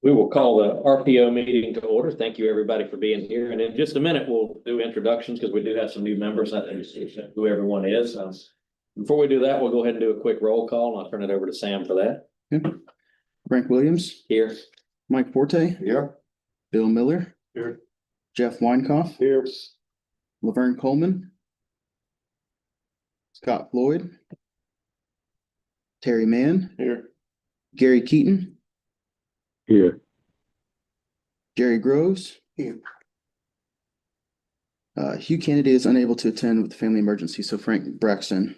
We will call the RPO meeting to order. Thank you, everybody, for being here. And in just a minute, we'll do introductions because we do have some new members. I think who everyone is. Before we do that, we'll go ahead and do a quick roll call, and I'll turn it over to Sam for that. Okay. Frank Williams, Here. Mike Forte, Here. Bill Miller, Here. Jeff Weinkoff, Here. Laverne Coleman, Scott Floyd, Terry Mann, Here. Gary Keaton, Here. Jerry Groves. Here. Hugh Kennedy is unable to attend with the family emergency, so Frank Braxton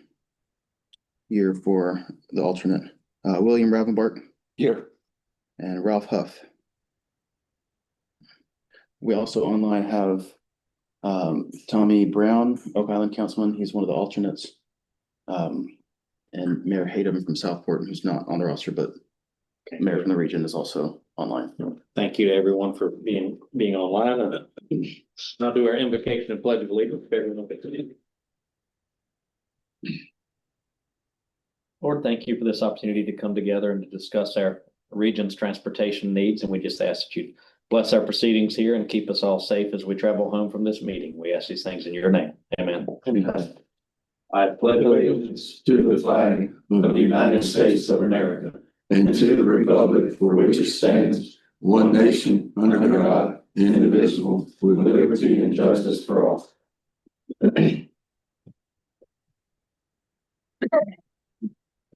here for the alternate. William Ravenbark Here. and Ralph Huff. We also online have Tommy Brown, Oak Island Councilman. He's one of the alternates. And Mayor Hayden from Southport, who's not on the roster, but Mayor from the region is also online. Thank you to everyone for being online. And I'll do our invocation and pledge of allegiance. Lord, thank you for this opportunity to come together and to discuss our region's transportation needs. And we just ask that you bless our proceedings here and keep us all safe as we travel home from this meeting. We ask these things in your name. Amen. Amen. I pledge allegiance to the flag of the United States of America And to the republic for which it stands, one nation, under God, indivisible, with liberty and justice for all. And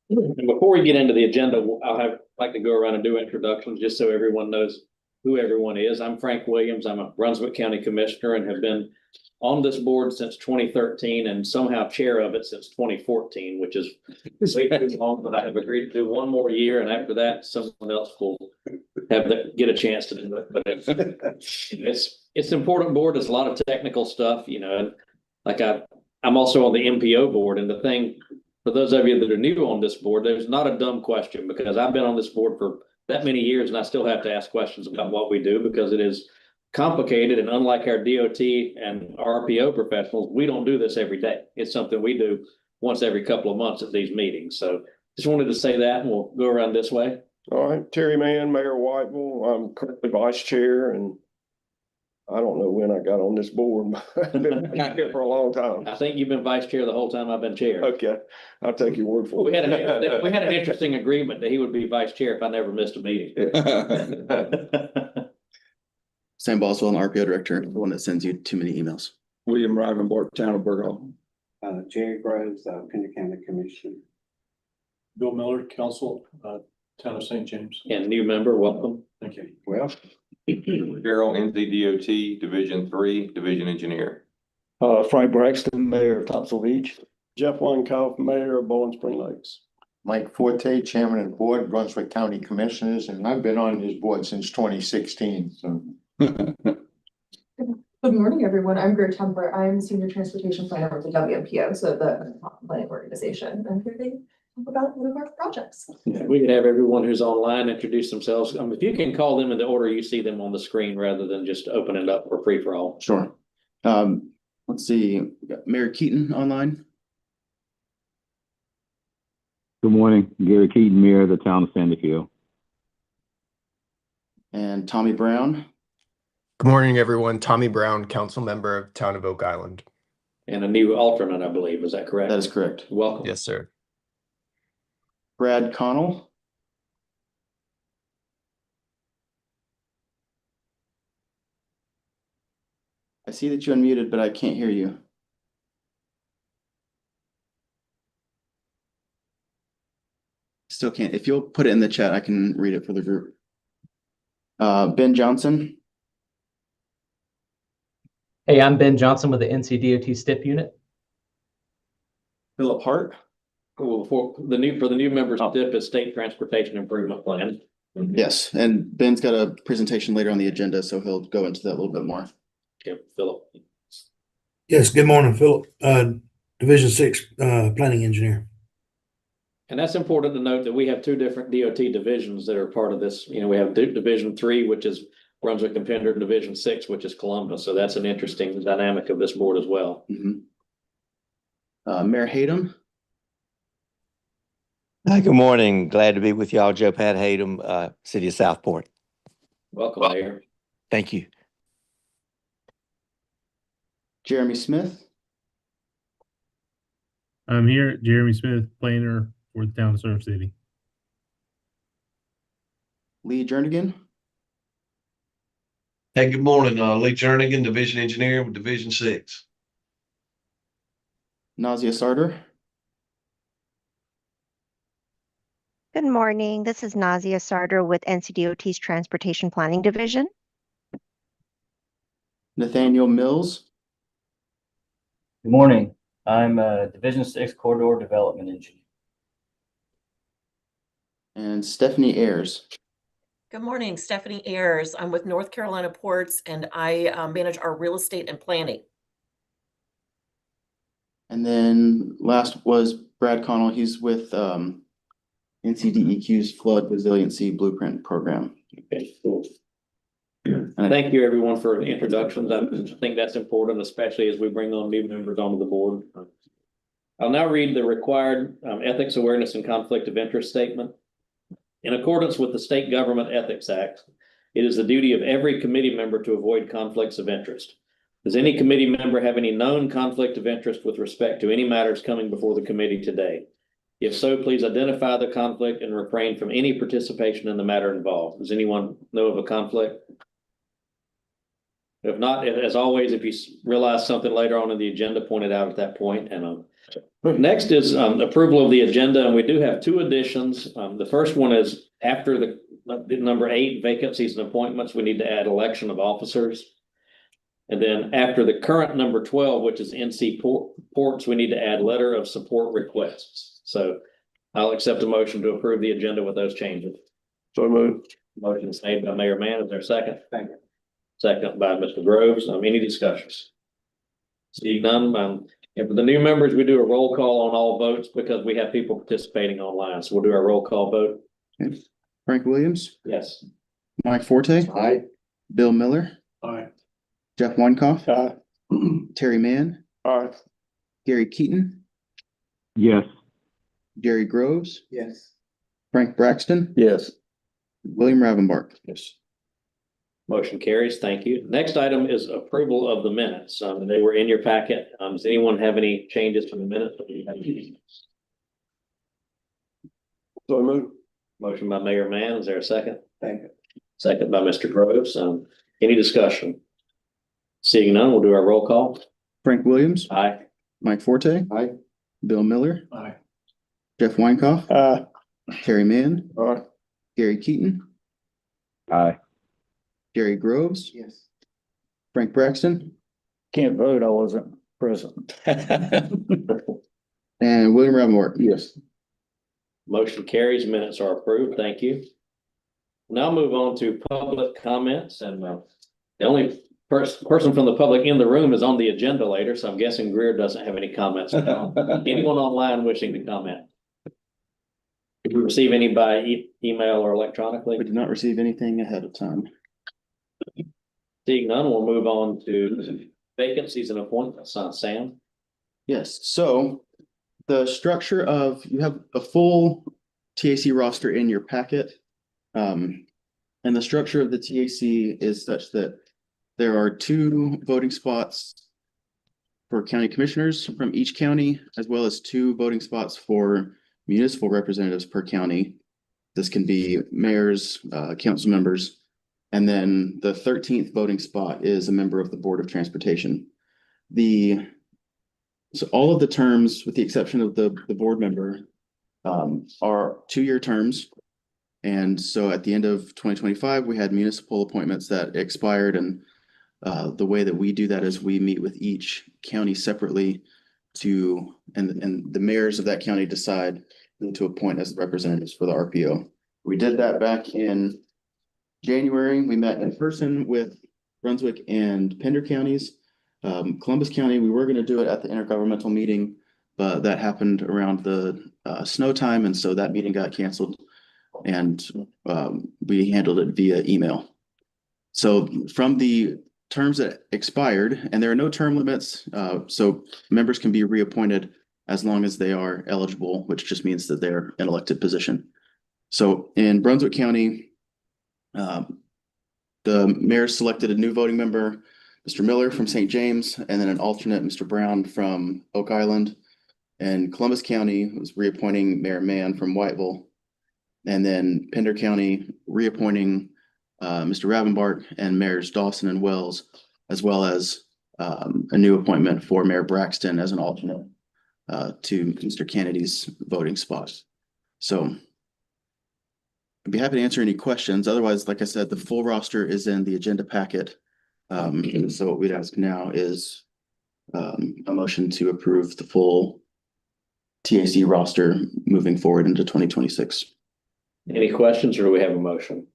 before we get into the agenda, I'll like to go around and do introductions just so everyone knows who everyone is. I'm Frank Williams. I'm a Brunswick County Commissioner and have been on this board since 2013 and somehow chair of it since 2014, which is way too long, but I have agreed to do one more year. And after that, someone else will get a chance to do it. But it's an important board. There's a lot of technical stuff, and like I'm also on the MPO board. And the thing, for those of you that are new on this board, there's not a dumb question because I've been on this board for that many years and I still have to ask questions about what we do because it is complicated. And unlike our DOT and RPO professionals, we don't do this every day. It's something we do once every couple of months at these meetings. So just wanted to say that, and we'll go around this way. All right, Terry Mann, Mayor Whiteville. I'm currently vice chair, and I don't know when I got on this board, but I've been here for a long time. I think you've been vice chair the whole time I've been chair. Okay, I'll take your word for We it. had an interesting agreement that he would be vice chair if I never missed a meeting. Sam Boswell, an RPO director, the one that sends you too many emails. William Rivenbark, Town of Burgal. Jerry Groves, Pender County Commissioner. Bill Miller, Council, Town of St. James. And new member, welcome. Thank you. Well, Darrell, NCDOT, Division 3, Division Engineer. Frank Braxton, Mayor of Thompson Beach. Jeff Weinkoff, Mayor of Bowling Spring Lakes. Mike Forte, Chairman of the Board, Brunswick County Commissioners, and I've been on this board since 2016, so. Good morning, everyone. I'm Greer Temper. I'm Senior Transportation Planner with the WMPO, so the planning organization. I'm here to talk about one of our projects. Yeah, we could have everyone who's online introduce themselves. If you can call them in the order you see them on the screen rather than just open it up for free for all. Sure. Let's see, we got Mayor Keaton online. Good morning, Gary Keaton, Mayor of the Town of Sandyfield. And Tommy Brown. Good morning, everyone. Tommy Brown, council member of Town of Oak Island. And a new alternate, I believe. Is that correct? That is correct. Welcome. Yes, sir. Brad Connell. I see that you unmuted, but I can't hear you. Still can't. If you'll put it in the chat, I can read it for the group. Ben Johnson. Hey, I'm Ben Johnson with the NCDOT STIP unit. Philip Hart. Well, for the new members, STIP is State Transportation Improvement Plan. Yes, and Ben's got a presentation later on the agenda, so he'll go into that a little bit more. Okay, Philip. Yes, good morning, Philip. Division 6 Planning Engineer. And that's important to note that we have two different DOT divisions that are part of this. We have Division 3, which is Brunswick and Pender, and Division 6, which is Columbus. So that's an interesting dynamic of this board as well. Mayor Hayden. Hi, good morning. Glad to be with y'all. Joe Pat Hayden, City of Southport. Welcome, Mayor. Thank you. Jeremy Smith, I'm here, Jeremy Smith, planner for the town of Surf City. Lee Jernigan, Hey, good morning, Lee Jernigan, Division Engineer with Division 6. Nazia Sarter, Good morning. This is Nazia Sarter with NCDOT's Transportation Planning Division. Nathaniel Mills, Good morning. I'm Division 6 Corridor Development Engineer. and Stephanie Ayers. Good morning, Stephanie Ayers. I'm with North Carolina Ports and I manage our real estate and planning. And then last was Brad Connell. He's with NCDEQ's Flood Resiliency Blueprint Program. Okay, cool. And thank you, everyone, for the introductions. I think that's important, especially as we bring on new members onto the board. I'll now read the required ethics, awareness, and conflict of interest statement. In accordance with the State Government Ethics Act, it is the duty of every committee member to avoid conflicts of interest. Does any committee member have any known conflict of interest with respect to any matters coming before the committee today? If so, please identify the conflict and refrain from any participation in the matter involved. Does anyone know of a conflict? If not, as always, if you realize something later on in the agenda, point it out at that point. And next is approval of the agenda, and we do have two additions. The first one is after the number 8, vacancies and appointments, we need to add election of officers. And then after the current number 12, which is NC Ports, we need to add letter of support requests. So I'll accept a motion to approve the agenda with those changes. So moved. Motion is made by Mayor Mann. Is there a second? Second. Second by Mr. Groves. Any discussions? Seeing none, and for the new members, we do a roll call on all votes because we have people participating online. So we'll do our roll call vote. Okay. Frank Williams, Yes. Mike Forte, Aye. Bill Miller, Aye. Jeff Weinkoff, Aye. Terry Mann, Aye. Gary Keaton, Yes. Jerry Groves, Yes. Frank Braxton, Yes. William Ravenbark. Yes. Motion carries. Thank you. Next item is approval of the minutes. They were in your packet. Does anyone have any changes to the minutes? So moved. Motion by Mayor Mann. Is there a second? Second. Second by Mr. Groves. Any discussion? Seeing none, we'll do our roll call. Frank Williams, Aye. Mike Forte, Aye. Bill Miller, Aye. Jeff Weinkoff, Aye. Terry Mann, Aye. Gary Keaton, Aye. Jerry Groves, Yes. Frank Braxton, Can't vote. I wasn't present. and William Ravenbark. Yes. Motion carries. Minutes are approved. Thank you. Now move on to public comments, and the only person from the public in the room is on the agenda later, so I'm guessing Greer doesn't have any comments. Anyone online wishing to comment? Did we receive any by email or electronically? We did not receive anything ahead of time. Seeing none, we'll move on to vacancies and appointments. Sam? Yes, so the structure of, you have a full TAC roster in your packet. And the structure of the TAC is such that there are 2 voting spots for county commissioners from each county, as well as 2 voting spots for municipal representatives per county. This can be mayors, council members. And then the 13th voting spot is a member of the Board of Transportation. So all of the terms, with the exception of the board member, are 2-year terms. And so at the end of 2025, we had municipal appointments that expired. And the way that we do that is we meet with each county separately and the mayors of that county decide who to appoint as representatives for the RPO. We did that back in January. We met in person with Brunswick and Pender counties. Columbus County, we were going to do it at the intergovernmental meeting, but that happened around the snow time, and so that meeting got canceled, and we handled it via email. So from the terms that expired, and there are no term limits, so members can be reappointed as long as they are eligible, which just means that they're an elected position. So in Brunswick County, The mayor selected a new voting member, Mr. Miller from St. James, and then an alternate, Mr. Brown from Oak Island. And Columbus County was reappointing Mayor Mann from Whiteville. And then Pender County reappointing Mr. Ravenbart and Mayors Dawson and Wells, as well as a new appointment for Mayor Braxton as an alternate to Mr. Kennedy's voting spot. So I'd be happy to answer any questions. Otherwise, like I said, the full roster is in the agenda packet. So what we'd ask now is a motion to approve the full TAC roster moving forward into 2026. Any questions or do we have a motion?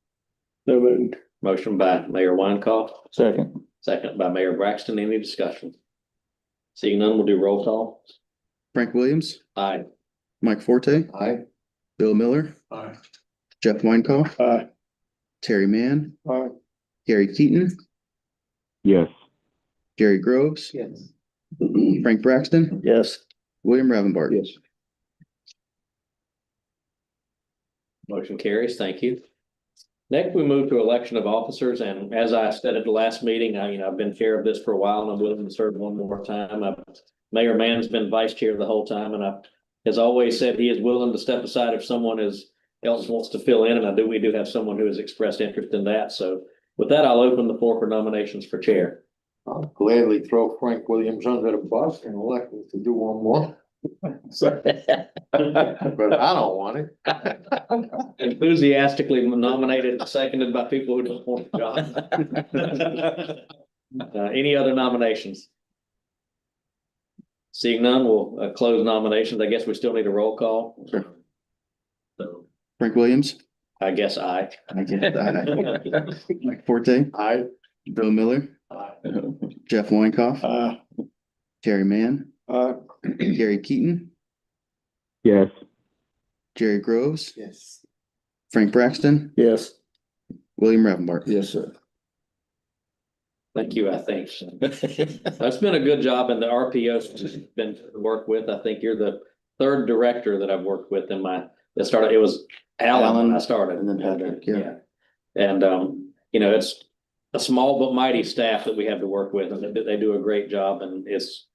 No moved. Motion by Mayor Weinkoff, Second. second by Mayor Braxton. Any discussion? Seeing none, we'll do roll call. Frank Williams, Aye. Mike Forte, Aye. Bill Miller, Aye. Jeff Weinkoff, Aye. Terry Mann, Aye. Gary Keaton, Yes. Jerry Groves, Yes. Frank Braxton, Yes. William Ravenbart. Yes. Motion carries. Thank you. Next, we move to election of officers, and as I said at the last meeting, I've been chair of this for a while, and I'm willing to serve one more time. Mayor Mann's been vice chair the whole time, and has always said he is willing to step aside if someone else wants to fill in, and we do have someone who has expressed interest in that. So with that, I'll open the floor for nominations for chair. I'll gladly throw Frank Williams under the bus and elect him to do one more. But I don't want it. Enthusiastically nominated and seconded by people who don't want the job. Any other nominations? Seeing none, we'll close nominations. I guess we still need a roll call. Sure. So Frank Williams, I guess aye. Mike Forte, Aye. Bill Miller, Jeff Weinkoff, Aye. Terry Mann, Aye. Gary Keaton, Yes. Jerry Groves, Yes. Frank Braxton, Yes. William Ravenbart. Yes, sir. Thank you, I think. That's been a good job, and the RPO's been to work with. I think you're the third director that I've worked with in it was Alan when I started. And then Patrick, yeah. And, it's a small but mighty staff that we have to work with, and they do a great job, and it's,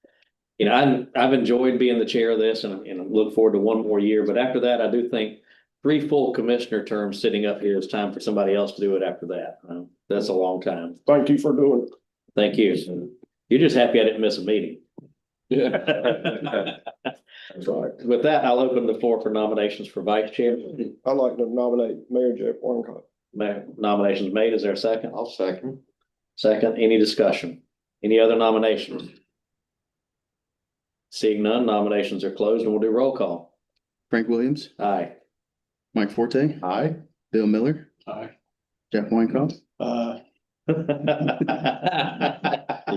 I've enjoyed being the chair of this and look forward to one more year, but after that, I do think 3 full commissioner terms sitting up here is time for somebody else to do it after that. That's a long time. Thank you for doing it. Thank you. You're just happy I didn't miss a meeting. Yeah. That's right. With that, I'll open the floor for nominations for vice chair. I'd like to nominate Mayor Jeff Weinkoff. Nominations made. Is there a second? I'll second. Second, any discussion? Any other nominations? Seeing none, nominations are closed and we'll do roll call. Frank Williams, Aye. Mike Forte, Aye. Bill Miller, Aye. Jeff Weinkoff. The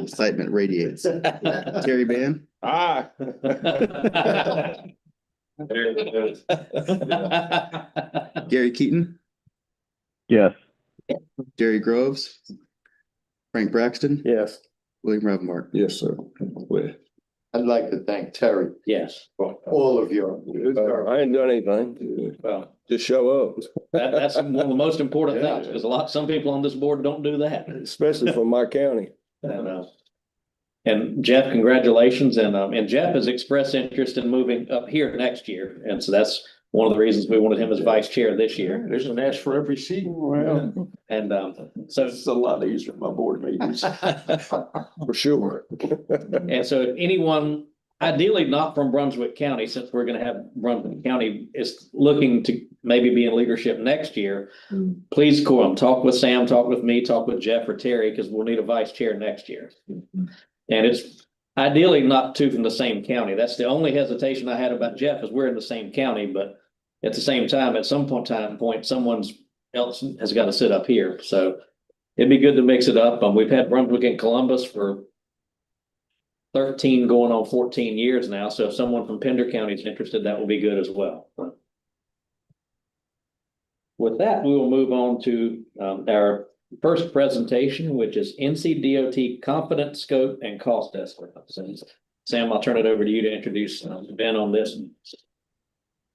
excitement radiates. Terry Mann, Aye. Gary Keaton, Yes. Jerry Groves, Frank Braxton, Yes. William Ravenbart. Yes, sir. I'd like to thank Terry Yes. for all of your. I ain't done anything. Well, Just show up, that's one of the most important things, because some people on this board don't do that. especially from my county. And Jeff, congratulations. And Jeff has expressed interest in moving up here next year. And so that's one of the reasons we wanted him as vice chair this year. There's an ask for every seat. Well, And so it's a lot easier at my board meetings. For sure. And so if anyone, ideally not from Brunswick County, since we're going to have Brunswick County is looking to maybe be in leadership next year, please call them, talk with Sam, talk with me, talk with Jeff or Terry, because we'll need a vice chair next year. And it's ideally not two from the same county. That's the only hesitation I had about Jeff, is we're in the same county, but at the same time, at some point, someone else has got to sit up here. So it'd be good to mix it up. We've had Brunswick and Columbus for 13 going on 14 years now. So if someone from Pender County is interested, that will be good as well. With that, we will move on to our first presentation, which is NCDOT confidence scope and cost estimates. And Sam, I'll turn it over to you to introduce Ben on this.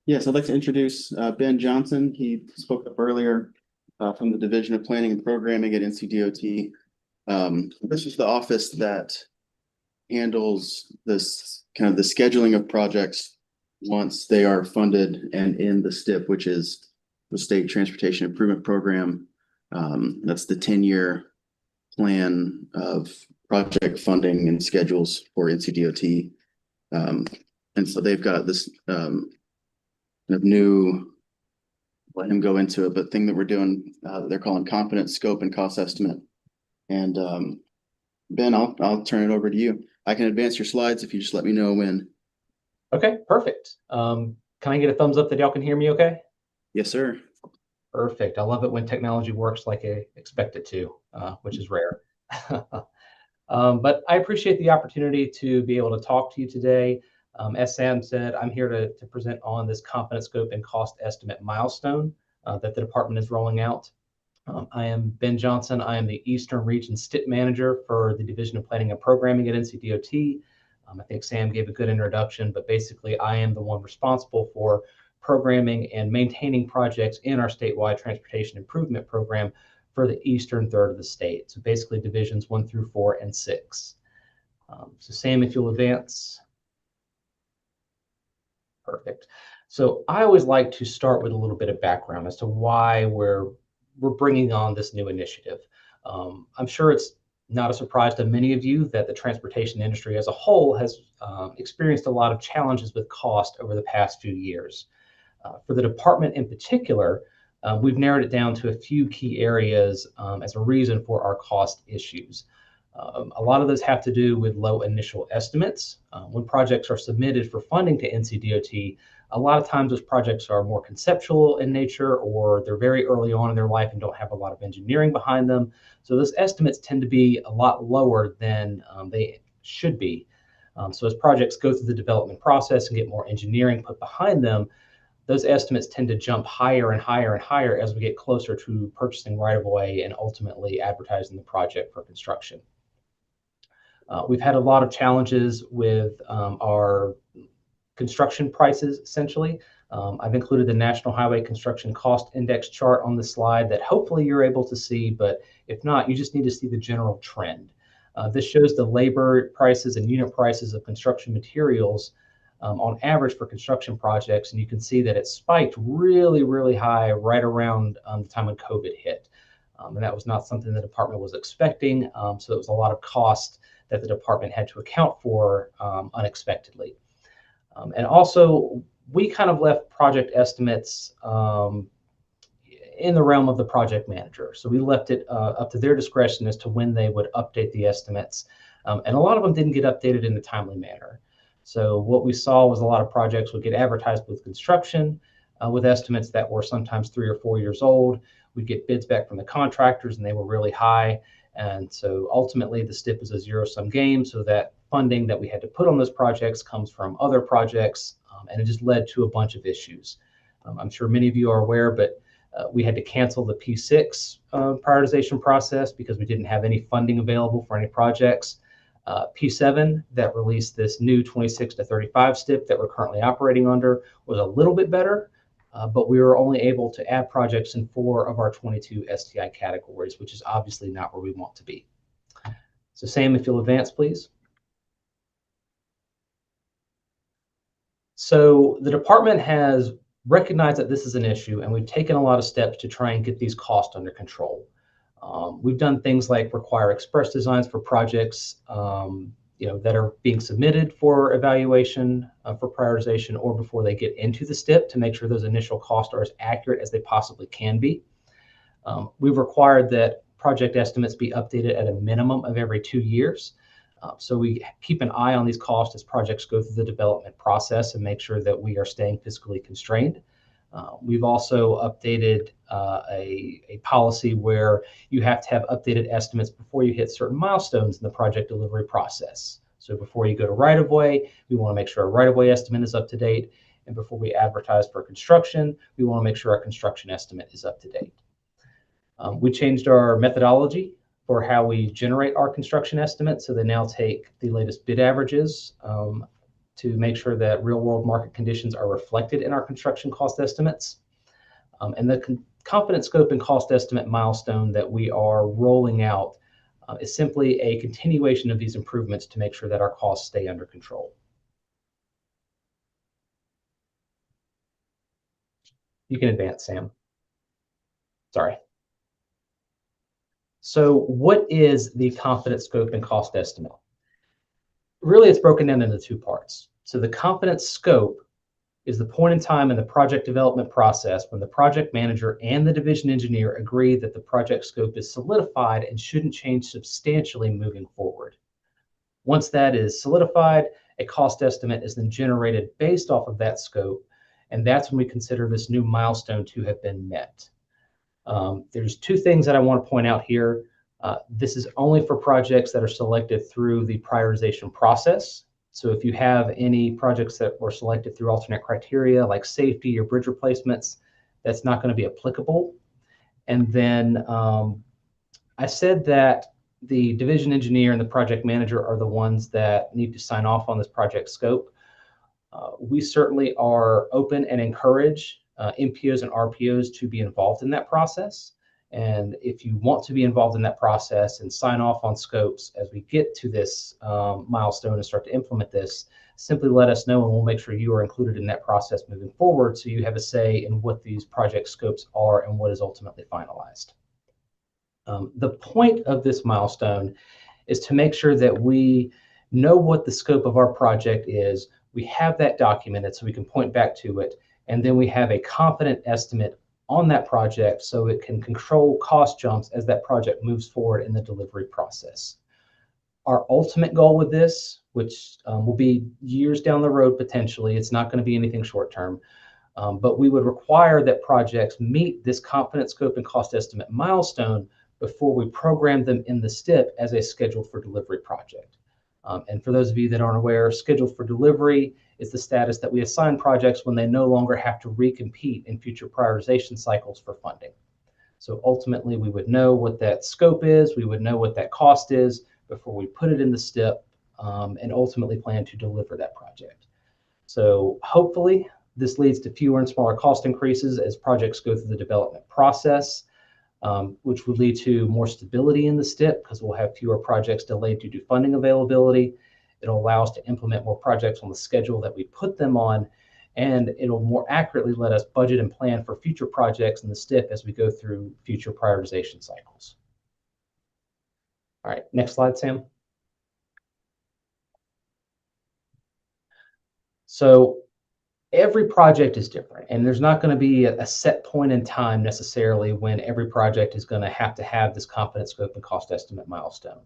Yes, I'd like to introduce Ben Johnson. He spoke up earlier. from the Division of Planning and Programming at NCDOT. This is the office that handles this kind of the scheduling of projects once they are funded and in the STIP, which is the State Transportation Improvement Program. That's the 10-year plan of project funding and schedules for NCDOT. And so they've got this kind of new, let him go into it, but thing that we're doing, they're calling confidence, scope, and cost estimate. And Ben, I'll turn it over to you. I can advance your slides if you just let me know when. Okay, perfect. Can I get a thumbs up that y'all can hear me okay? Yes, sir. Perfect. I love it when technology works like I expect it to, which is rare. But I appreciate the opportunity to be able to talk to you today. As Sam said, I'm here to present on this confidence scope and cost estimate milestone that the department is rolling out. I am Ben Johnson. I am the Eastern Region STIP Manager for the Division of Planning and Programming at NCDOT. I think Sam gave a good introduction, but basically I am the one responsible for programming and maintaining projects in our statewide transportation improvement program for the eastern third of the state. So basically divisions 1 through 4 and 6. So Sam, if you'll advance. Perfect. So I always like to start with a little bit of background as to why we're bringing on this new initiative. I'm sure it's not a surprise to many of you that the transportation industry as a whole has experienced a lot of challenges with cost over the past few years. For the department in particular, we've narrowed it down to a few key areas as a reason for our cost issues. A lot of those have to do with low initial estimates. When projects are submitted for funding to NCDOT, a lot of times those projects are more conceptual in nature, or they're very early on in their life and don't have a lot of engineering behind them. So those estimates tend to be a lot lower than they should be. So as projects go through the development process and get more engineering put behind them, those estimates tend to jump higher and higher and higher as we get closer to purchasing right of way and ultimately advertising the project for construction. We've had a lot of challenges with our construction prices, essentially. I've included the National Highway Construction Cost Index chart on the slide that hopefully you're able to see, but if not, you just need to see the general trend. This shows the labor prices and unit prices of construction materials on average for construction projects, and you can see that it spiked really, really high right around the time when COVID hit. And that was not something the department was expecting, so it was a lot of cost that the department had to account for unexpectedly. And also, we kind of left project estimates in the realm of the project manager. So we left it up to their discretion as to when they would update the estimates. And a lot of them didn't get updated in a timely manner. So what we saw was a lot of projects would get advertised with construction with estimates that were sometimes 3 or 4 years old. We'd get bids back from the contractors and they were really high. And so ultimately the STIP is a zero-sum game, so that funding that we had to put on those projects comes from other projects, and it just led to a bunch of issues. I'm sure many of you are aware, but we had to cancel the P6 prioritization process because we didn't have any funding available for any projects. P7 that released this new 26 to 35 STIP that we're currently operating under was a little bit better, but we were only able to add projects in 4 of our 22 STI categories, which is obviously not where we want to be. So Sam, if you'll advance, please. So the department has recognized that this is an issue, and we've taken a lot of steps to try and get these costs under control. We've done things like require express designs for projects that are being submitted for evaluation for prioritization or before they get into the STIP to make sure those initial costs are as accurate as they possibly can be. We've required that project estimates be updated at a minimum of every 2 years. So we keep an eye on these costs as projects go through the development process and make sure that we are staying fiscally constrained. We've also updated a policy where you have to have updated estimates before you hit certain milestones in the project delivery process. So before you go to right-of-way, we want to make sure our right-of-way estimate is up to date. And before we advertise for construction, we want to make sure our construction estimate is up to date. We changed our methodology for how we generate our construction estimates. So they now take the latest bid averages to make sure that real world market conditions are reflected in our construction cost estimates. And the confidence scope and cost estimate milestone that we are rolling out is simply a continuation of these improvements to make sure that our costs stay under control. You can advance, Sam. Sorry. So what is the confidence scope and cost estimate? Really, it's broken down into two parts. So the confidence scope is the point in time in the project development process when the project manager and the division engineer agree that the project scope is solidified and shouldn't change substantially moving forward. Once that is solidified, a cost estimate is then generated based off of that scope, and that's when we consider this new milestone to have been met. There's two things that I want to point out here. This is only for projects that are selected through the prioritization process. So if you have any projects that were selected through alternate criteria like safety or bridge replacements, that's not going to be applicable. And then I said that the division engineer and the project manager are the ones that need to sign off on this project scope. We certainly are open and encourage MPOs and RPOs to be involved in that process. And if you want to be involved in that process and sign off on scopes as we get to this milestone and start to implement this, simply let us know and we'll make sure you are included in that process moving forward so you have a say in what these project scopes are and what is ultimately finalized. The point of this milestone is to make sure that we know what the scope of our project is, we have that documented so we can point back to it, and then we have a confident estimate on that project so it can control cost jumps as that project moves forward in the delivery process. Our ultimate goal with this, which will be years down the road potentially, it's not going to be anything short term, but we would require that projects meet this confidence scope and cost estimate milestone before we program them in the STIP as a scheduled for delivery project. And for those of you that aren't aware, scheduled for delivery is the status that we assign projects when they no longer have to recompete in future prioritization cycles for funding. So ultimately, we would know what that scope is, we would know what that cost is before we put it in the STIP and ultimately plan to deliver that project. So hopefully, this leads to fewer and smaller cost increases as projects go through the development process, which would lead to more stability in the STIP because we'll have fewer projects delayed due to funding availability. It'll allow us to implement more projects on the schedule that we put them on, and it'll more accurately let us budget and plan for future projects in the STIP as we go through future prioritization cycles. All right, next slide, Sam. So every project is different, and there's not going to be a set point in time necessarily when every project is going to have this confidence scope and cost estimate milestone.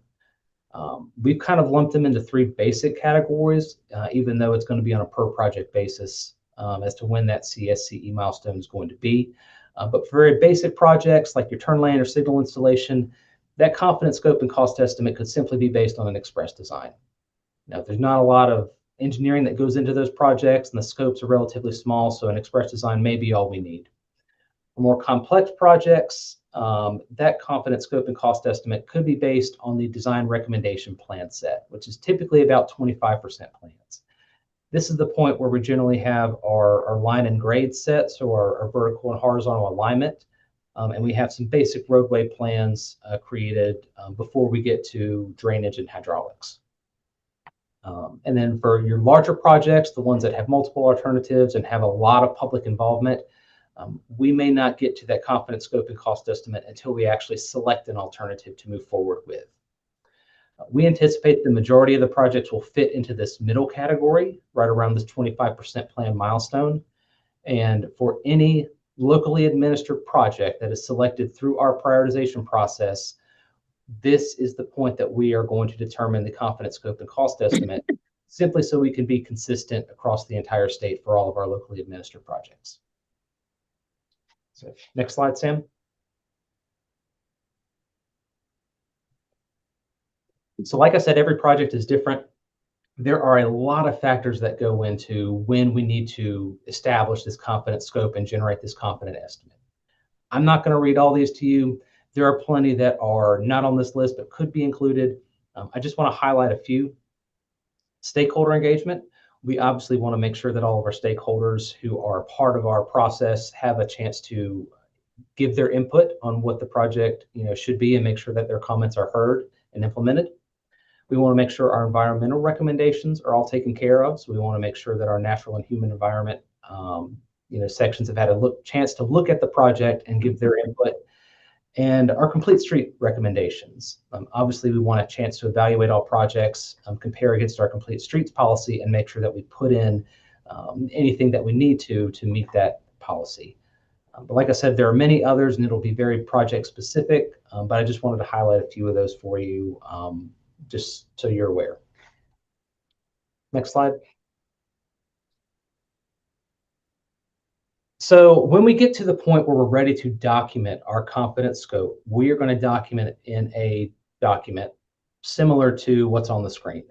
We've kind of lumped them into three basic categories, even though it's going to be on a per project basis as to when that CSCE milestone is going to be. But for very basic projects like your turn lane or signal installation, that confidence scope and cost estimate could simply be based on an express design. Now, there's not a lot of engineering that goes into those projects and the scopes are relatively small, so an express design may be all we need. For more complex projects, that confidence scope and cost estimate could be based on the design recommendation plan set, which is typically about 25% plans. This is the point where we generally have our line and grade set, so our vertical and horizontal alignment, and we have some basic roadway plans created before we get to drainage and hydraulics. And then for your larger projects, the ones that have multiple alternatives and have a lot of public involvement, we may not get to that confidence scope and cost estimate until we actually select an alternative to move forward with. We anticipate the majority of the projects will fit into this middle category, right around this 25% plan milestone. And for any locally administered project that is selected through our prioritization process, this is the point that we are going to determine the confidence scope and cost estimate, simply so we can be consistent across the entire state for all of our locally administered projects. So, next slide, Sam. So like I said, every project is different. There are a lot of factors that go into when we need to establish this confidence scope and generate this confident estimate. I'm not going to read all these to you. There are plenty that are not on this list but could be included. I just want to highlight a few. Stakeholder engagement. We obviously want to make sure that all of our stakeholders who are part of our process have a chance to give their input on what the project, should be, and make sure that their comments are heard and implemented. We want to make sure our environmental recommendations are all taken care of. So we want to make sure that our natural and human environment, sections have had a chance to look at the project and give their input. And our complete street recommendations. Obviously, we want a chance to evaluate all projects, compare against our complete streets policy, and make sure that we put in anything that we need to meet that policy. But like I said, there are many others, and it'll be very project specific, but I just wanted to highlight a few of those for you, just so you're aware. Next slide. So when we get to the point where we're ready to document our confidence scope, we are going to document it in a document similar to what's on the screen.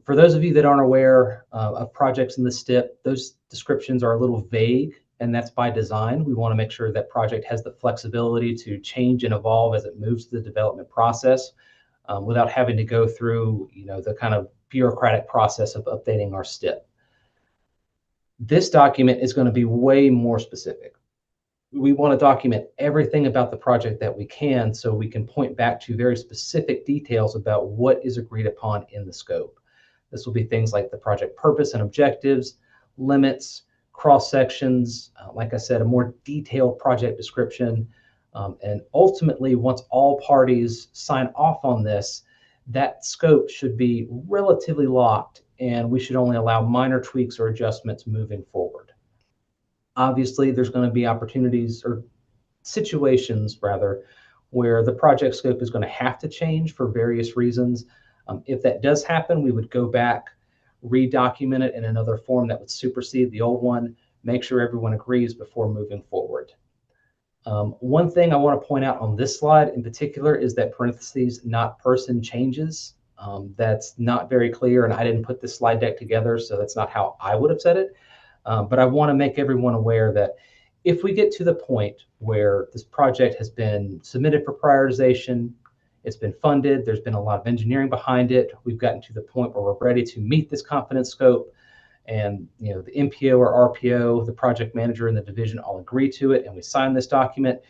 For those of you that aren't aware of projects in the STIP, those descriptions are a little vague, and that's by design. We want to make sure that project has the flexibility to change and evolve as it moves through the development process without having to go through, the kind of bureaucratic process of updating our STIP. This document is going to be way more specific. We want to document everything about the project that we can, so we can point back to very specific details about what is agreed upon in the scope. This will be things like the project purpose and objectives, limits, cross sections, like I said, a more detailed project description. And ultimately, once all parties sign off on this, that scope should be relatively locked, and we should only allow minor tweaks or adjustments moving forward. Obviously, there's going to be opportunities or situations, rather, where the project scope is going to have to change for various reasons. If that does happen, we would go back, redocument it in another form that would supersede the old one, make sure everyone agrees before moving forward. One thing I want to point out on this slide in particular is that parentheses, not person changes. That's not very clear, and I didn't put this slide deck together, so that's not how I would have said it. But I want to make everyone aware that if we get to the point where this project has been submitted for prioritization, it's been funded, there's been a lot of engineering behind it, we've gotten to the point where we're ready to meet this confidence scope, and the MPO or RPO, the project manager and the division all agree to it, and we sign this document,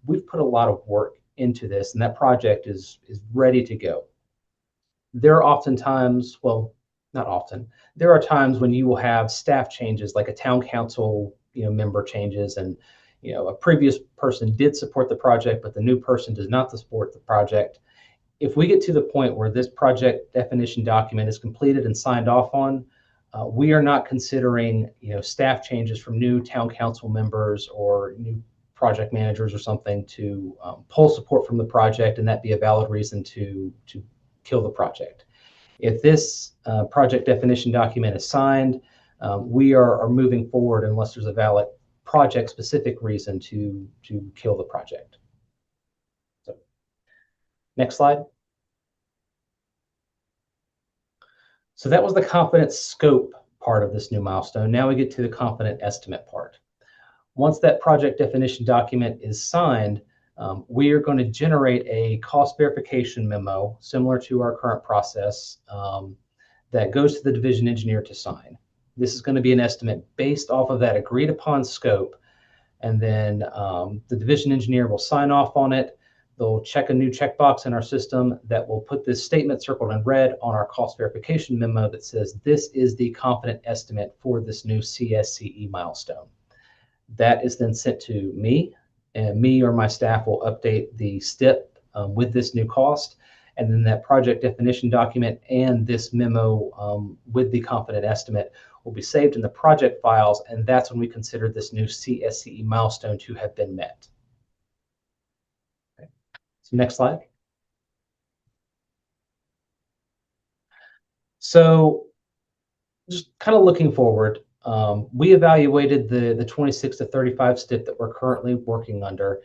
we've put a lot of work into this, and that project is ready to go. There are often times, well, not often, there are times when you will have staff changes, like a town council member changes, and a previous person did support the project, but the new person does not support the project. If we get to the point where this project definition document is completed and signed off on, we are not considering staff changes from new town council members or new project managers or something to pull support from the project, and that be a valid reason to kill the project. If this project definition document is signed, we are moving forward unless there's a valid project-specific reason to kill the project. So, next slide. So that was the confidence scope part of this new milestone. Now we get to the confident estimate part. Once that project definition document is signed, we are going to generate a cost verification memo similar to our current process that goes to the division engineer to sign. This is going to be an estimate based off of that agreed upon scope, and then the division engineer will sign off on it. They'll check a new checkbox in our system that will put this statement circled in red on our cost verification memo that says this is the confident estimate for this new CSCE milestone. That is then sent to me, and me or my staff will update the STIP with this new cost, and then that project definition document and this memo with the confident estimate will be saved in the project files, and that's when we consider this new CSCE milestone to have been met. Okay. So next slide. So just kind of looking forward, we evaluated the 26 to 35 STIP that we're currently working under,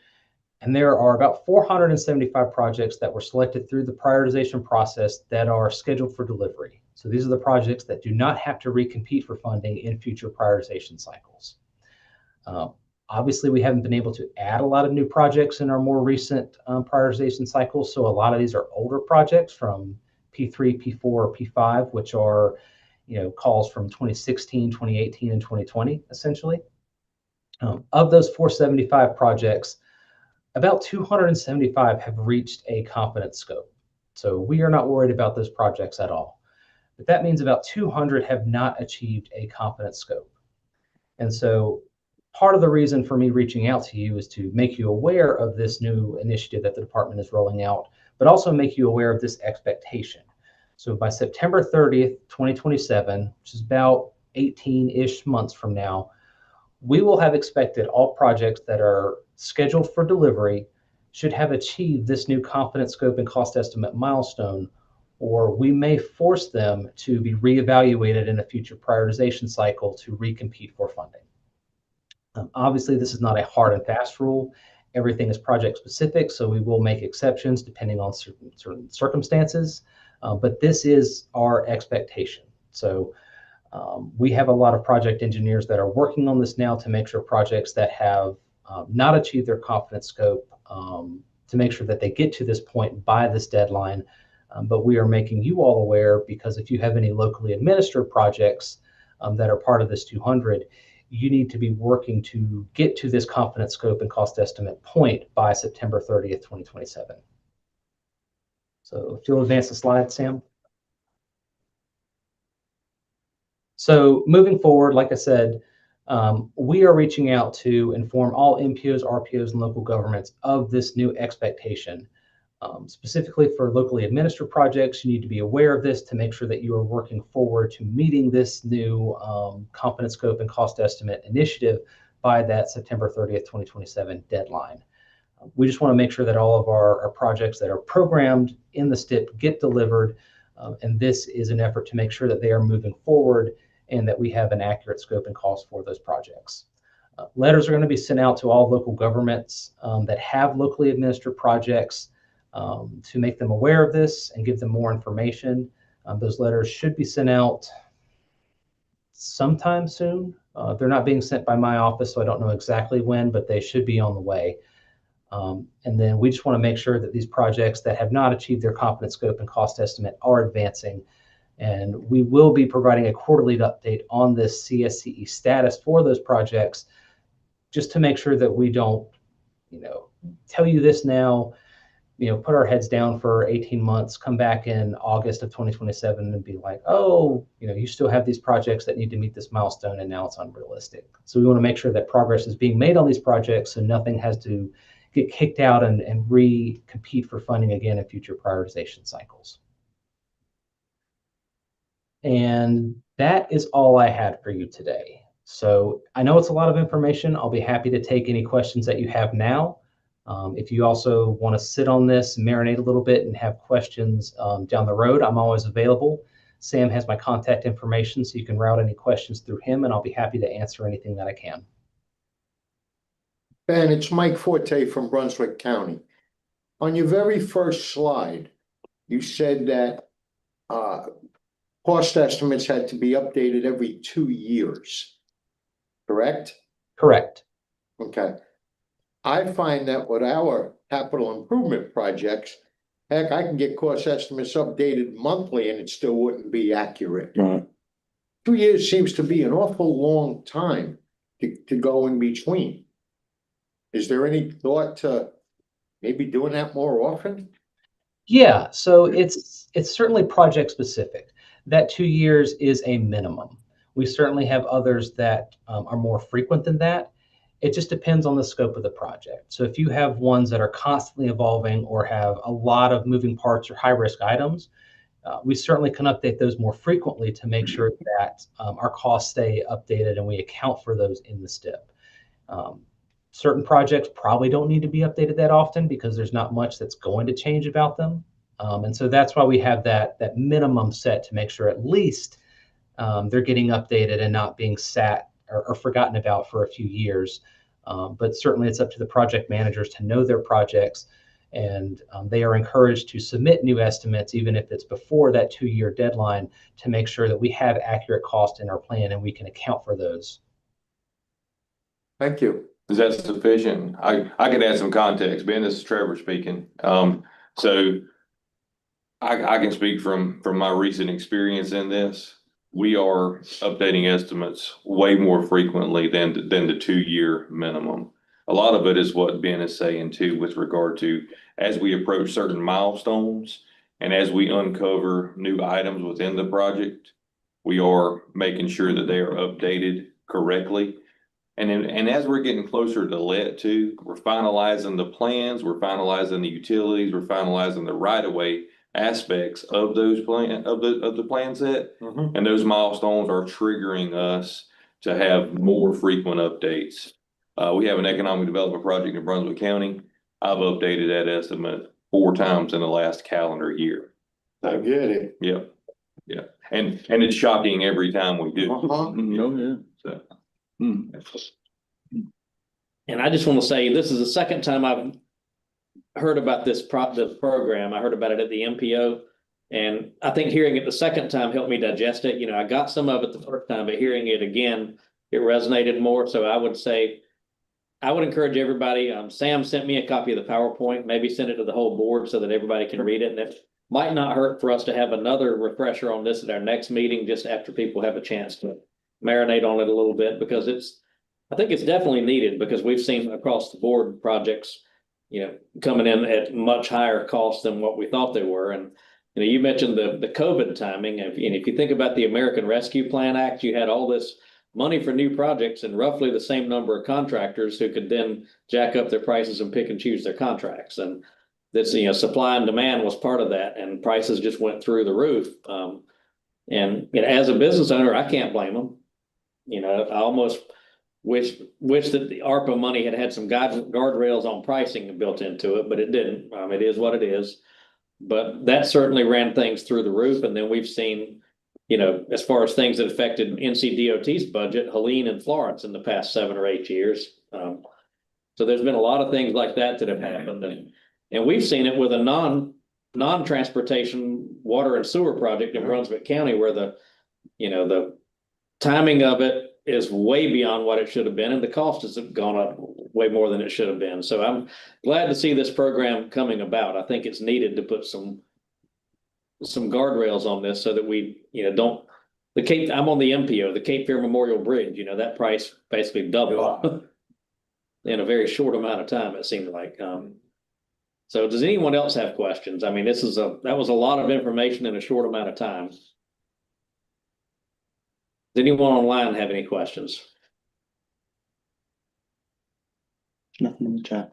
and there are about 475 projects that were selected through the prioritization process that are scheduled for delivery. So these are the projects that do not have to recompete for funding in future prioritization cycles. Obviously, we haven't been able to add a lot of new projects in our more recent prioritization cycles, so a lot of these are older projects from P3, P4, or P5, which are calls from 2016, 2018, and 2020, essentially. Of those 475 projects, about 275 have reached a confidence scope. So we are not worried about those projects at all. But that means about 200 have not achieved a confidence scope. And so part of the reason for me reaching out to you is to make you aware of this new initiative that the department is rolling out, but also make you aware of this expectation. So by September 30th, 2027, which is about 18-ish months from now, we will have expected all projects that are scheduled for delivery should have achieved this new confidence scope and cost estimate milestone, or we may force them to be reevaluated in a future prioritization cycle to recompete for funding. Obviously, this is not a hard and fast rule. Everything is project specific, so we will make exceptions depending on certain circumstances, but this is our expectation. So we have a lot of project engineers that are working on this now to make sure projects that have not achieved their confidence scope, to make sure that they get to this point by this deadline. But we are making you all aware, because if you have any locally administered projects that are part of this 200, you need to be working to get to this confidence scope and cost estimate point by September 30th, 2027. So if you'll advance the slide, Sam. So moving forward, like I said, we are reaching out to inform all MPOs, RPOs, and local governments of this new expectation. Specifically for locally administered projects, you need to be aware of this to make sure that you are working forward to meeting this new confidence scope and cost estimate initiative by that September 30th, 2027 deadline. We just want to make sure that all of our projects that are programmed in the STIP get delivered, and this is an effort to make sure that they are moving forward and that we have an accurate scope and cost for those projects. Letters are going to be sent out to all local governments that have locally administered projects to make them aware of this and give them more information. Those letters should be sent out sometime soon. They're not being sent by my office, so I don't know exactly when, but they should be on the way. And then we just want to make sure that these projects that have not achieved their confidence scope and cost estimate are advancing. And we will be providing a quarterly update on this CSCE status for those projects, just to make sure that we don't, tell you this now, put our heads down for 18 months, come back in August of 2027 and be like, oh, you still have these projects that need to meet this milestone and now it's unrealistic. So we want to make sure that progress is being made on these projects so nothing has to get kicked out and re-compete for funding again in future prioritization cycles. And that is all I had for you today. So I know it's a lot of information. I'll be happy to take any questions that you have now. If you also want to sit on this, marinate a little bit, and have questions down the road, I'm always available. Sam has my contact information, so you can route any questions through him, and I'll be happy to answer anything that I can. Ben, it's Mike Forte from Brunswick County. On your very first slide, you said that cost estimates had to be updated every 2 years, correct? Correct. Okay. I find that with our capital improvement projects, heck, I can get cost estimates updated monthly and it still wouldn't be accurate. Right. 2 years seems to be an awful long time to go in between. Is there any thought to maybe doing that more often? Yeah, so it's certainly project specific. That 2 years is a minimum. We certainly have others that are more frequent than that. It just depends on the scope of the project. So if you have ones that are constantly evolving or have a lot of moving parts or high risk items, we certainly can update those more frequently to make sure that our costs stay updated and we account for those in the STIP. Certain projects probably don't need to be updated that often because there's not much that's going to change about them. And so that's why we have that minimum set to make sure at least they're getting updated and not being sat or forgotten about for a few years. But certainly it's up to the project managers to know their projects, and they are encouraged to submit new estimates, even if it's before that 2-year deadline, to make sure that we have accurate cost in our plan and we can account for those. Thank you. Is that sufficient? I could add some context. Ben, this is Trevor speaking. So I can speak from my recent experience in this. we are updating estimates way more frequently than the 2-year minimum. A lot of it is what Ben is saying too, with regard to as we approach certain milestones and as we uncover new items within the project, we are making sure that they are updated correctly. And as we're getting closer to let too, we're finalizing the plans, we're finalizing the utilities, we're finalizing the right of way aspects of those of the plan set. And those milestones are triggering us to have more frequent updates. We have an economic development project in Brunswick County. I've updated that estimate 4 times in the last calendar year. I get it. Yep. Yeah. And it's shocking every time we do. So. And I just want to say, this is the second time I've heard about this program. I heard about it at the MPO. And I think hearing it the second time helped me digest it. You know, I got some of it the first time, but hearing it again, it resonated more. So I would say, I would encourage everybody. Sam sent me a copy of the PowerPoint, maybe send it to the whole board so that everybody can read it. And it might not hurt for us to have another refresher on this at our next meeting, just after people have a chance to marinate on it a little bit, because I think it's definitely needed, because we've seen across the board projects, you know, coming in at much higher cost than what we thought they were. And, you know, you mentioned the COVID timing. And if you think about the American Rescue Plan Act, you had all this money for new projects and roughly the same number of contractors who could then jack up their prices and pick and choose their contracts. And this, you know, supply and demand was part of that, and prices just went through the roof. And you know, as a business owner, I can't blame them. You know, I almost wish that the ARPA money had some guardrails on pricing built into it, but it didn't. It is what it is. But that certainly ran things through the roof. And then we've seen, you know, as far as things that affected NCDOT's budget, Helene and Florence in the past 7 or 8 years. So there's been a lot of things like that have happened. And we've seen it with a non-transportation water and sewer project in Brunswick County, where the timing of it is way beyond what it should have been, and the cost has gone up way more than it should have been. So I'm glad to see this program coming about. I think it's needed to put some guardrails on this so that we, you know, don't I'm on the MPO, the Cape Fear Memorial Bridge, you know, that price basically doubled in a very short amount of time, it seemed like. So does anyone else have questions? I mean, that was a lot of information in a short amount of time. Does anyone online have any questions? Nothing in the chat.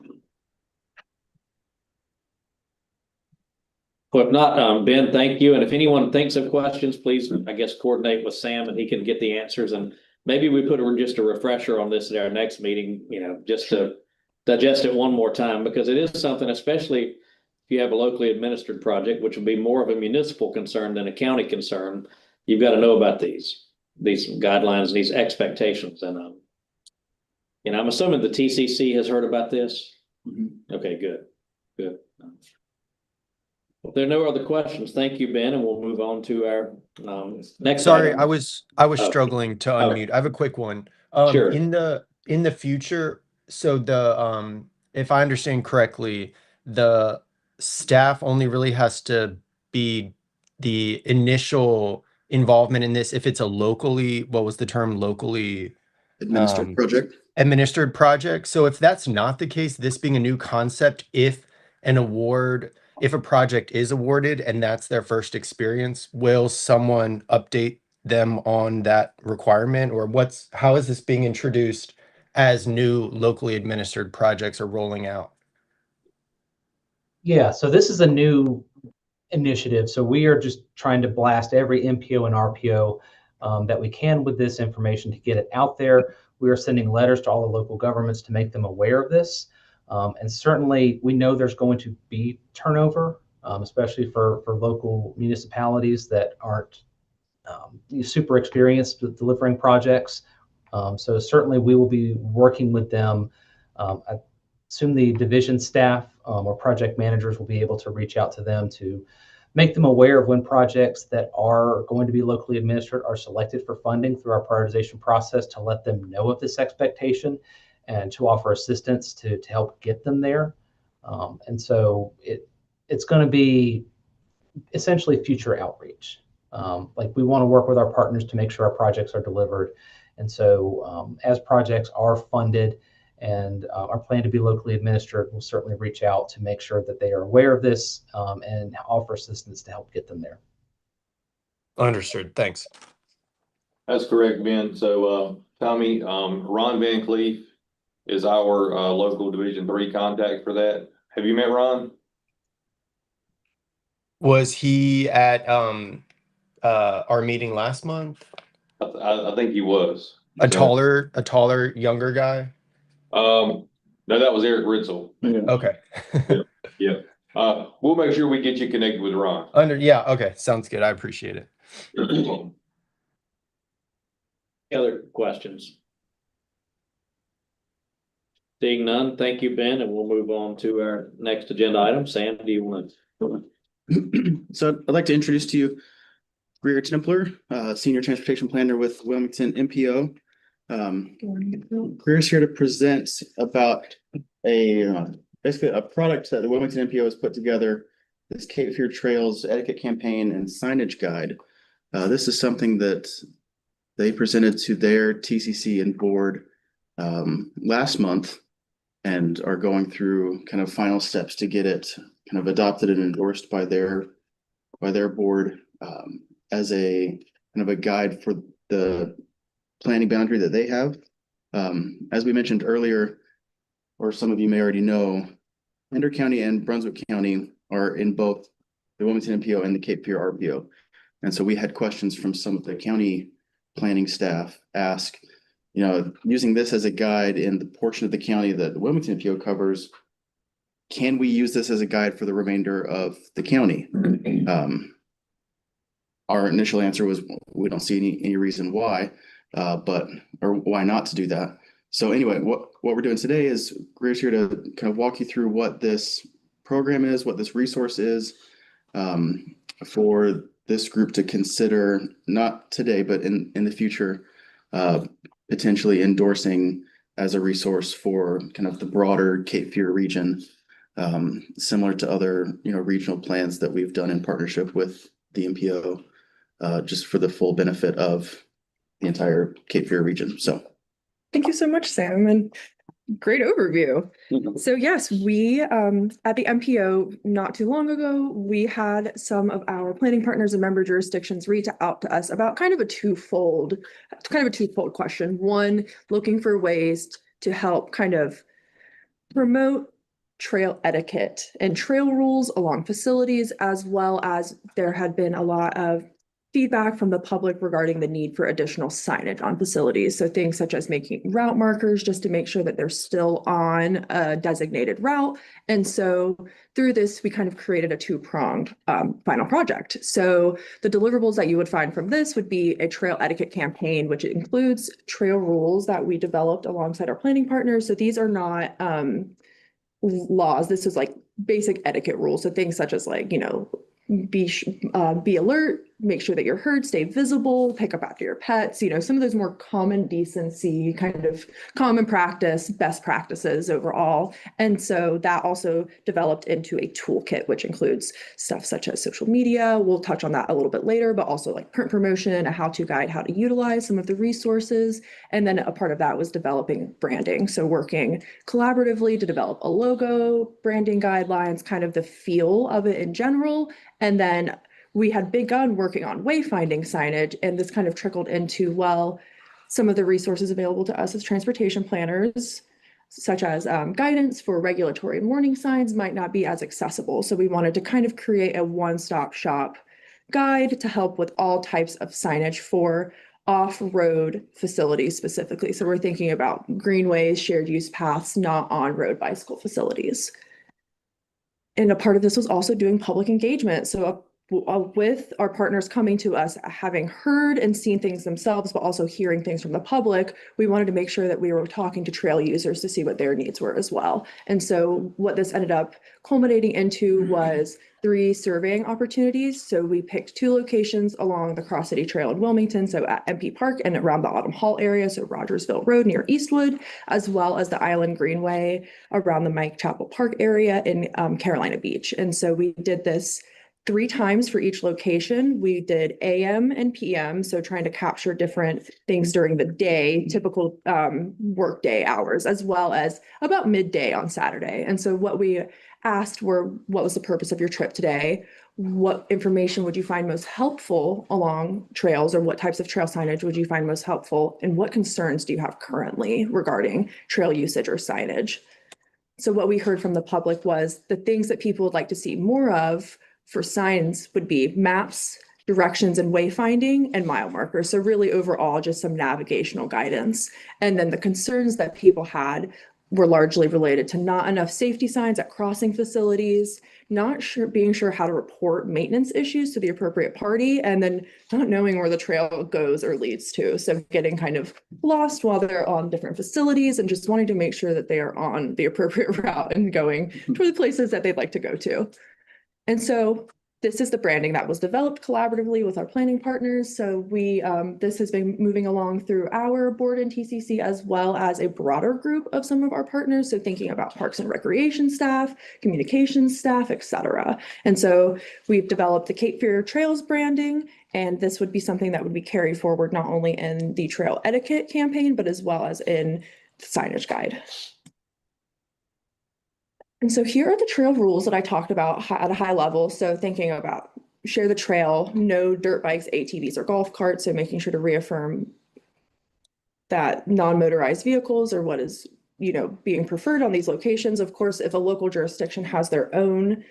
Well, if not, Ben, thank you. And if anyone thinks of questions, please, I guess, coordinate with Sam and he can get the answers. And maybe we put just a refresher on this at our next meeting, you know, just to digest it one more time, because it is something, especially if you have a locally administered project, which will be more of a municipal concern than a county concern. You've got to know about these guidelines, these expectations. And I'm assuming the TCC has heard about this. Okay, good. If there are no other questions, thank you, Ben, and we'll move on to our next. Sorry, item. I was struggling to unmute. I have a quick one. Sure. In the future, so if I understand correctly, the staff only really has to be the initial involvement in this if it's a locally, what was the term, locally Administered project. Administered project. So if that's not the case, this being a new concept, if a project is awarded and that's their first experience, will someone update them on that requirement, or how is this being introduced as new locally administered projects are rolling out? Yeah, so this is a new initiative. So we are just trying to blast every MPO and RPO that we can with this information to get it out there. We are sending letters to all the local governments to make them aware of this. And certainly we know there's going to be turnover, especially for local municipalities that aren't super experienced with delivering projects. So certainly we will be working with them. I assume the division staff or project managers will be able to reach out to them to make them aware of when projects that are going to be locally administered are selected for funding through our prioritization process, to let them know of this expectation and to offer assistance to help get them there. And so it's going to be essentially future outreach. Like we want to work with our partners to make sure our projects are delivered. And so as projects are funded and are planned to be locally administered, we'll certainly reach out to make sure that they are aware of this and offer assistance to help get them there. Understood. Thanks. That's correct, Ben. So, Tommy, Ron Van Cleef is our, local Division 3 contact for that. Have you met Ron? Was he at our meeting last month? I think he was. A taller, younger guy? No, that was Eric Ritzel. Okay. Yeah. We'll make sure we get you connected with Ron. Yeah, okay. Sounds good. I appreciate it. Any other questions? Seeing none, thank you, Ben, and we'll move on to our next agenda item. Sam, do you want to? So I'd like to introduce to you Greer Templer, Senior Transportation Planner with Wilmington MPO. Greer's here to present about basically a product that the Wilmington MPO has put together, this Cape Fear Trails etiquette campaign and signage guide. This is something that they presented to their TCC and board last month and are going through kind of final steps to get it kind of adopted and endorsed by their board as a kind of a guide for the planning boundary that they have. As we mentioned earlier, or some of you may already know, Pender County and Brunswick County are in both the Wilmington MPO and the Cape Fear RPO. And so we had questions from some of the county planning staff ask, using this as a guide in the portion of the county that the Wilmington MPO covers, can we use this as a guide for the remainder of the county? Our initial answer was we don't see any reason why, or why not to do that. So anyway, what we're doing today is Greer's here to kind of walk you through what this program is, what this resource is, for this group to consider, not today, but in the future, potentially endorsing as a resource for kind of the broader Cape Fear region, similar to other, regional plans that we've done in partnership with the MPO, just for the full benefit of the entire Cape Fear region. So. Thank you so much, Sam, and great overview. So yes, we at the MPO not too long ago, we had some of our planning partners and member jurisdictions reach out to us about kind of a twofold question. One, looking for ways to help kind of promote trail etiquette and trail rules along facilities, as well as there had been a lot of feedback from the public regarding the need for additional signage on facilities. So things such as making route markers just to make sure that they're still on a designated route. And so through this, we kind of created a two-pronged final project. So the deliverables that you would find from this would be a trail etiquette campaign, which includes trail rules that we developed alongside our planning partners. So these are not laws. This is like basic etiquette rules. So things such as like, be alert, make sure that you're heard, stay visible, pick up after your pets, some of those more common decency, kind of common practice, best practices overall. And so that also developed into a toolkit, which includes stuff such as social media. We'll touch on that a little bit later, but also like print promotion, a how-to guide, how to utilize some of the resources. And then a part of that was developing branding. So working collaboratively to develop a logo, branding guidelines, kind of the feel of it in general. And then we had begun working on wayfinding signage, and this kind of trickled into, some of the resources available to us as transportation planners, such as guidance for regulatory and warning signs, might not be as accessible. So we wanted to kind of create a one-stop shop guide to help with all types of signage for off-road facilities specifically. So we're thinking about greenways, shared use paths, not on-road bicycle facilities. And a part of this was also doing public engagement. So with our partners coming to us, having heard and seen things themselves, but also hearing things from the public, we wanted to make sure that we were talking to trail users to see what their needs were as well. And so what this ended up culminating into was 3 surveying opportunities. So we picked 2 locations along the Cross City Trail in Wilmington, so at MP Park and around the Autumn Hall area, so Rogersville Road near Eastwood, as well as the Island Greenway around the Mike Chapel Park area in Carolina Beach. And so we did this 3 times for each location. We did AM and PM, so trying to capture different things during the day, typical work day hours, as well as about midday on Saturday. And so what we asked were, what was the purpose of your trip today? What information would you find most helpful along trails, or what types of trail signage would you find most helpful? And what concerns do you have currently regarding trail usage or signage? So what we heard from the public was the things that people would like to see more of for signs would be maps, directions and wayfinding, and mile markers. So really overall, just some navigational guidance. And then the concerns that people had were largely related to not enough safety signs at crossing facilities, being sure how to report maintenance issues to the appropriate party, and then not knowing where the trail goes or leads to. So getting kind of lost while they're on different facilities and just wanting to make sure that they are on the appropriate route and going to the places that they'd like to go to. And so this is the branding that was developed collaboratively with our planning partners. So this has been moving along through our board and TCC, as well as a broader group of some of our partners. So thinking about parks and recreation staff, communications staff, et cetera. And so we've developed the Cape Fear Trails branding, and this would be something that would be carried forward not only in the trail etiquette campaign, but as well as in the signage guide. And so here are the trail rules that I talked about at a high level. So thinking about share the trail, no dirt bikes, ATVs, or golf carts. So making sure to reaffirm that non-motorized vehicles are what is, being preferred on these locations. Of course, if a local jurisdiction has their own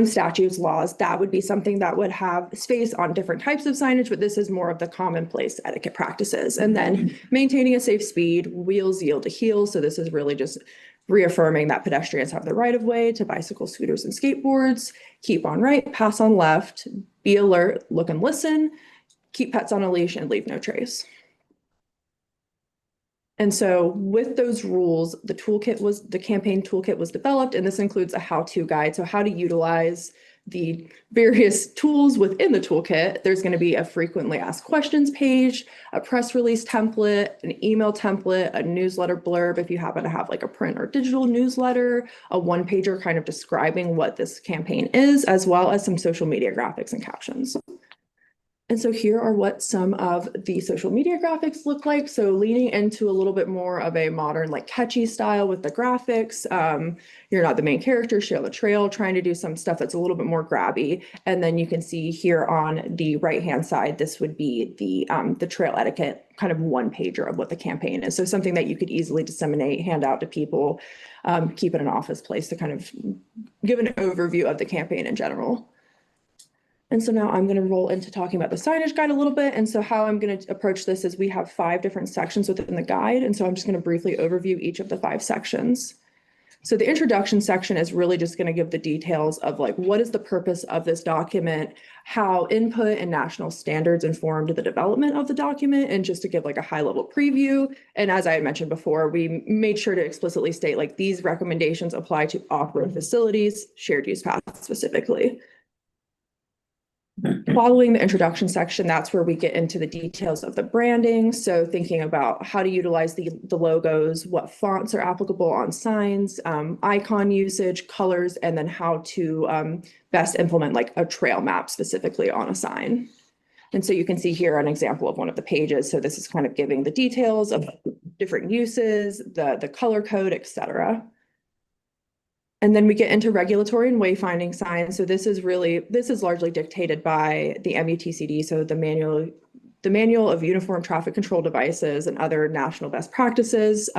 statutes, laws, that would be something that would have space on different types of signage, but this is more of the commonplace etiquette practices. And then maintaining a safe speed, wheels yield to heels. So this is really just reaffirming that pedestrians have the right of way to bicycles, scooters, and skateboards, keep on right, pass on left, be alert, look and listen, keep pets on a leash, and leave no trace. And so with those rules, the campaign toolkit was developed, and this includes a how-to guide. So how to utilize the various tools within the toolkit. There's going to be a frequently asked questions page, a press release template, an email template, a newsletter blurb if you happen to have like a print or digital newsletter, a one-pager kind of describing what this campaign is, as well as some social media graphics and captions. And so here are what some of the social media graphics look like. So leaning into a little bit more of a modern, like catchy style with the graphics. You're not the main character, share the trail, trying to do some stuff that's a little bit more grabby. And then you can see here on the right-hand side, this would be the trail etiquette kind of one pager of what the campaign is. So something that you could easily disseminate, hand out to people, keep in an office place to kind of give an overview of the campaign in general. And so now I'm going to roll into talking about the signage guide a little bit. And so how I'm going to approach this is we have 5 different sections within the guide. And so I'm just going to briefly overview each of the 5 sections. So the introduction section is really just going to give the details of like, what is the purpose of this document, how input and national standards informed the development of the document, and just to give like a high level preview. And as I had mentioned before, we made sure to explicitly state like these recommendations apply to off-road facilities, shared use paths specifically. Following the introduction section, that's where we get into the details of the branding. So thinking about how to utilize the logos, what fonts are applicable on signs, icon usage, colors, and then how to best implement like a trail map specifically on a sign. And so you can see here an example of one of the pages. So this is kind of giving the details of different uses, the color code, et cetera. And then we get into regulatory and wayfinding signs. So this is largely dictated by the MUTCD, so the Manual of Uniform Traffic Control Devices and other national best practices.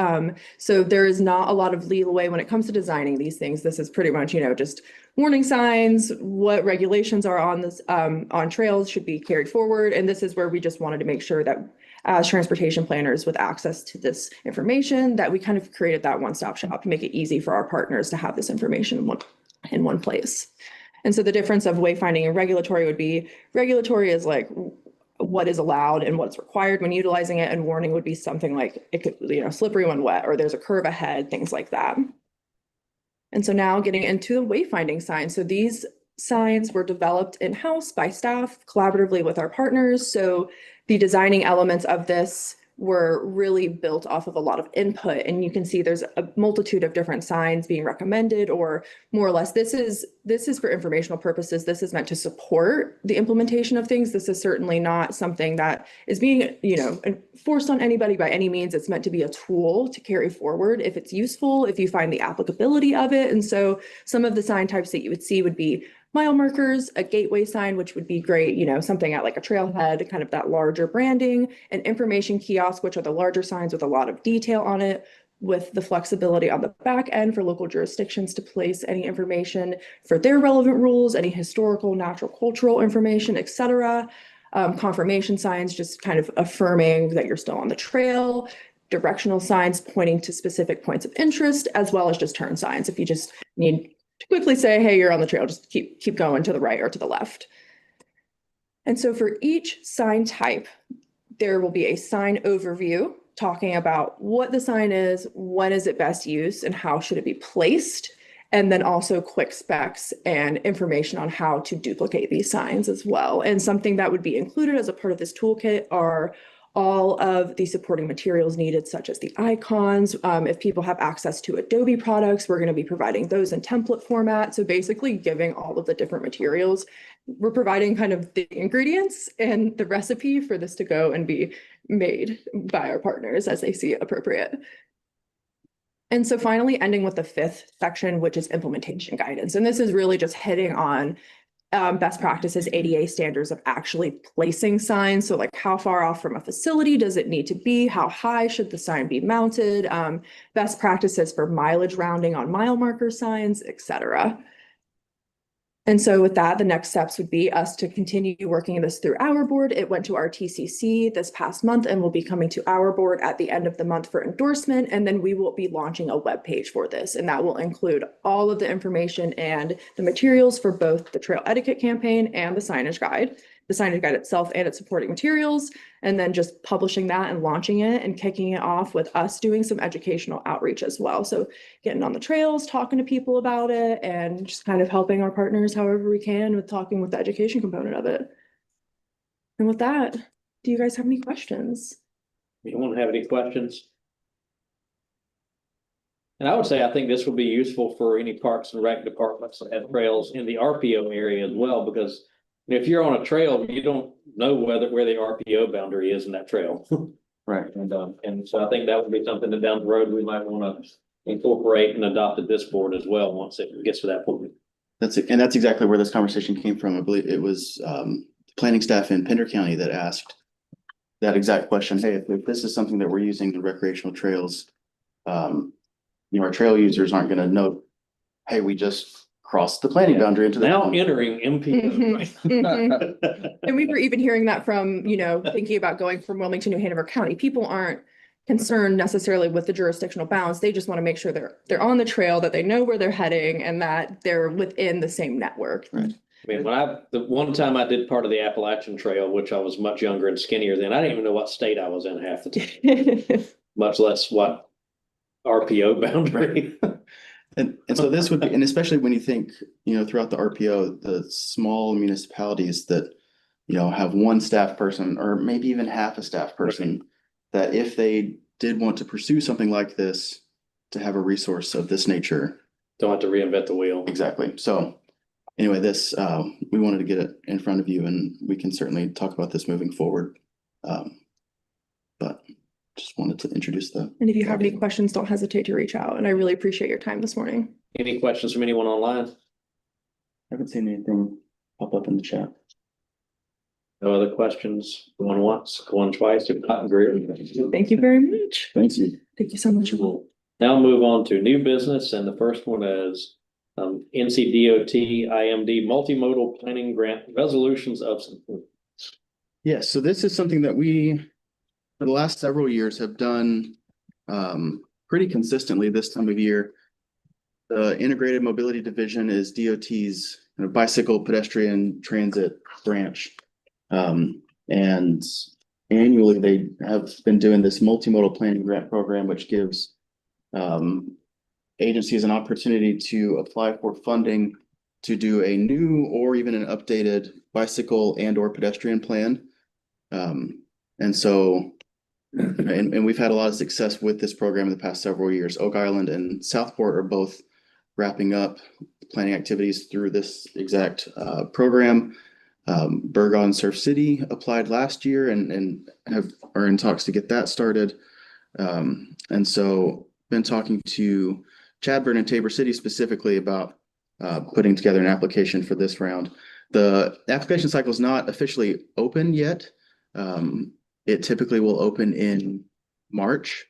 So there is not a lot of leeway when it comes to designing these things. This is pretty much, just warning signs, what regulations are on this on trails should be carried forward. And this is where we just wanted to make sure that as transportation planners with access to this information, that we kind of created that one-stop shop to make it easy for our partners to have this information in one place. And so the difference of wayfinding and regulatory would be, regulatory is like what is allowed and what's required when utilizing it, and warning would be something like it could, slippery when wet, or there's a curve ahead, things like that. And so now getting into the wayfinding signs. So these signs were developed in-house by staff collaboratively with our partners. So the designing elements of this were really built off of a lot of input, and you can see there's a multitude of different signs being recommended, or more or less this is this is for informational purposes. This is meant to support the implementation of things. This is certainly not something that is being, forced on anybody by any means. It's meant to be a tool to carry forward if it's useful, if you find the applicability of it. And so some of the sign types that you would see would be mile markers, a gateway sign, which would be great, something at like a trailhead, kind of that larger branding, an information kiosk, which are the larger signs with a lot of detail on it, with the flexibility on the back end for local jurisdictions to place any information for their relevant rules, any historical, natural, cultural information, et cetera. Confirmation signs just kind of affirming that you're still on the trail, directional signs pointing to specific points of interest, as well as just turn signs. If you just need to quickly say, hey, you're on the trail, just keep going to the right or to the left. And so for each sign type, there will be a sign overview talking about what the sign is, when is it best used, and how should it be placed, and then also quick specs and information on how to duplicate these signs as well. And something that would be included as a part of this toolkit are all of the supporting materials needed, such as the icons. If people have access to Adobe products, we're going to be providing those in template format. So basically giving all of the different materials. We're providing kind of the ingredients and the recipe for this to go and be made by our partners as they see it appropriate. And so finally, ending with the fifth section, which is implementation guidance. And this is really just hitting on best practices, ADA standards of actually placing signs. So like how far off from a facility does it need to be? How high should the sign be mounted? Best practices for mileage rounding on mile marker signs, et cetera. And so with that, the next steps would be us to continue working this through our board. It went to our TCC this past month and will be coming to our board at the end of the month for endorsement. And then we will be launching a web page for this. And that will include all of the information and the materials for both the trail etiquette campaign and the signage guide itself and its supporting materials, and then just publishing that and launching it and kicking it off with us doing some educational outreach as well. So getting on the trails, talking to people about it, and just kind of helping our partners however we can with talking with the education component of it. And with that, do you guys have any questions? Anyone have any questions? And I would say, I think this will be useful for any parks and rec departments that have trails in the RPO area as well, because if you're on a trail, you don't know where the RPO boundary is in that trail. Right. And so I think that would be something that down the road we might want to incorporate and adopt at this board as well, once it gets to that point. That's it. And that's exactly where this conversation came from. I believe it was planning staff in Pender County that asked that exact question. Hey, if this is something that we're using in recreational trails, our trail users aren't going to know, hey, we just crossed the planning boundary into the now entering MPO. And we were even hearing that from, thinking about going from Wilmington to New Hanover County. People aren't concerned necessarily with the jurisdictional bounds. They just want to make sure they're on the trail, that they know where they're heading, and that they're within the same network. Right. I mean, the one time I did part of the Appalachian Trail, which I was much younger and skinnier then, I didn't even know what state I was in half the time, much less what RPO boundary. And so this would be, and especially when you think, throughout the RPO, the small municipalities that, have one staff person or maybe even half a staff person, that if they did want to pursue something like this, to have a resource of this nature. Don't have to reinvent the wheel. Exactly. So anyway, we wanted to get it in front of you, and we can certainly talk about this moving forward. But just wanted to introduce And if you have any questions, don't hesitate to reach out. And I really appreciate your time this morning. Any questions from anyone online? I haven't seen anything pop up in the chat. No other questions? Going once, going twice, if not, agree. Thank you very much. Thank you. Thank you so much. We'll now move on to new business, and the first one is NCDOT IMD multimodal planning grant resolutions of support. Yes, so this is something that we, for the last several years, have done pretty consistently this time of year. The Integrated Mobility Division is DOT's bicycle pedestrian transit branch. And annually they have been doing this multimodal planning grant program, which gives agencies an opportunity to apply for funding to do a new or even an updated bicycle and or pedestrian plan. And so we've had a lot of success with this program in the past several years. Oak Island and Southport are both wrapping up planning activities through this exact program. Burgon and Surf City applied last year and are in talks to get that started. And so been talking to Chadburn and Tabor City specifically about putting together an application for this round. The application cycle is not officially open yet. It typically will open in March,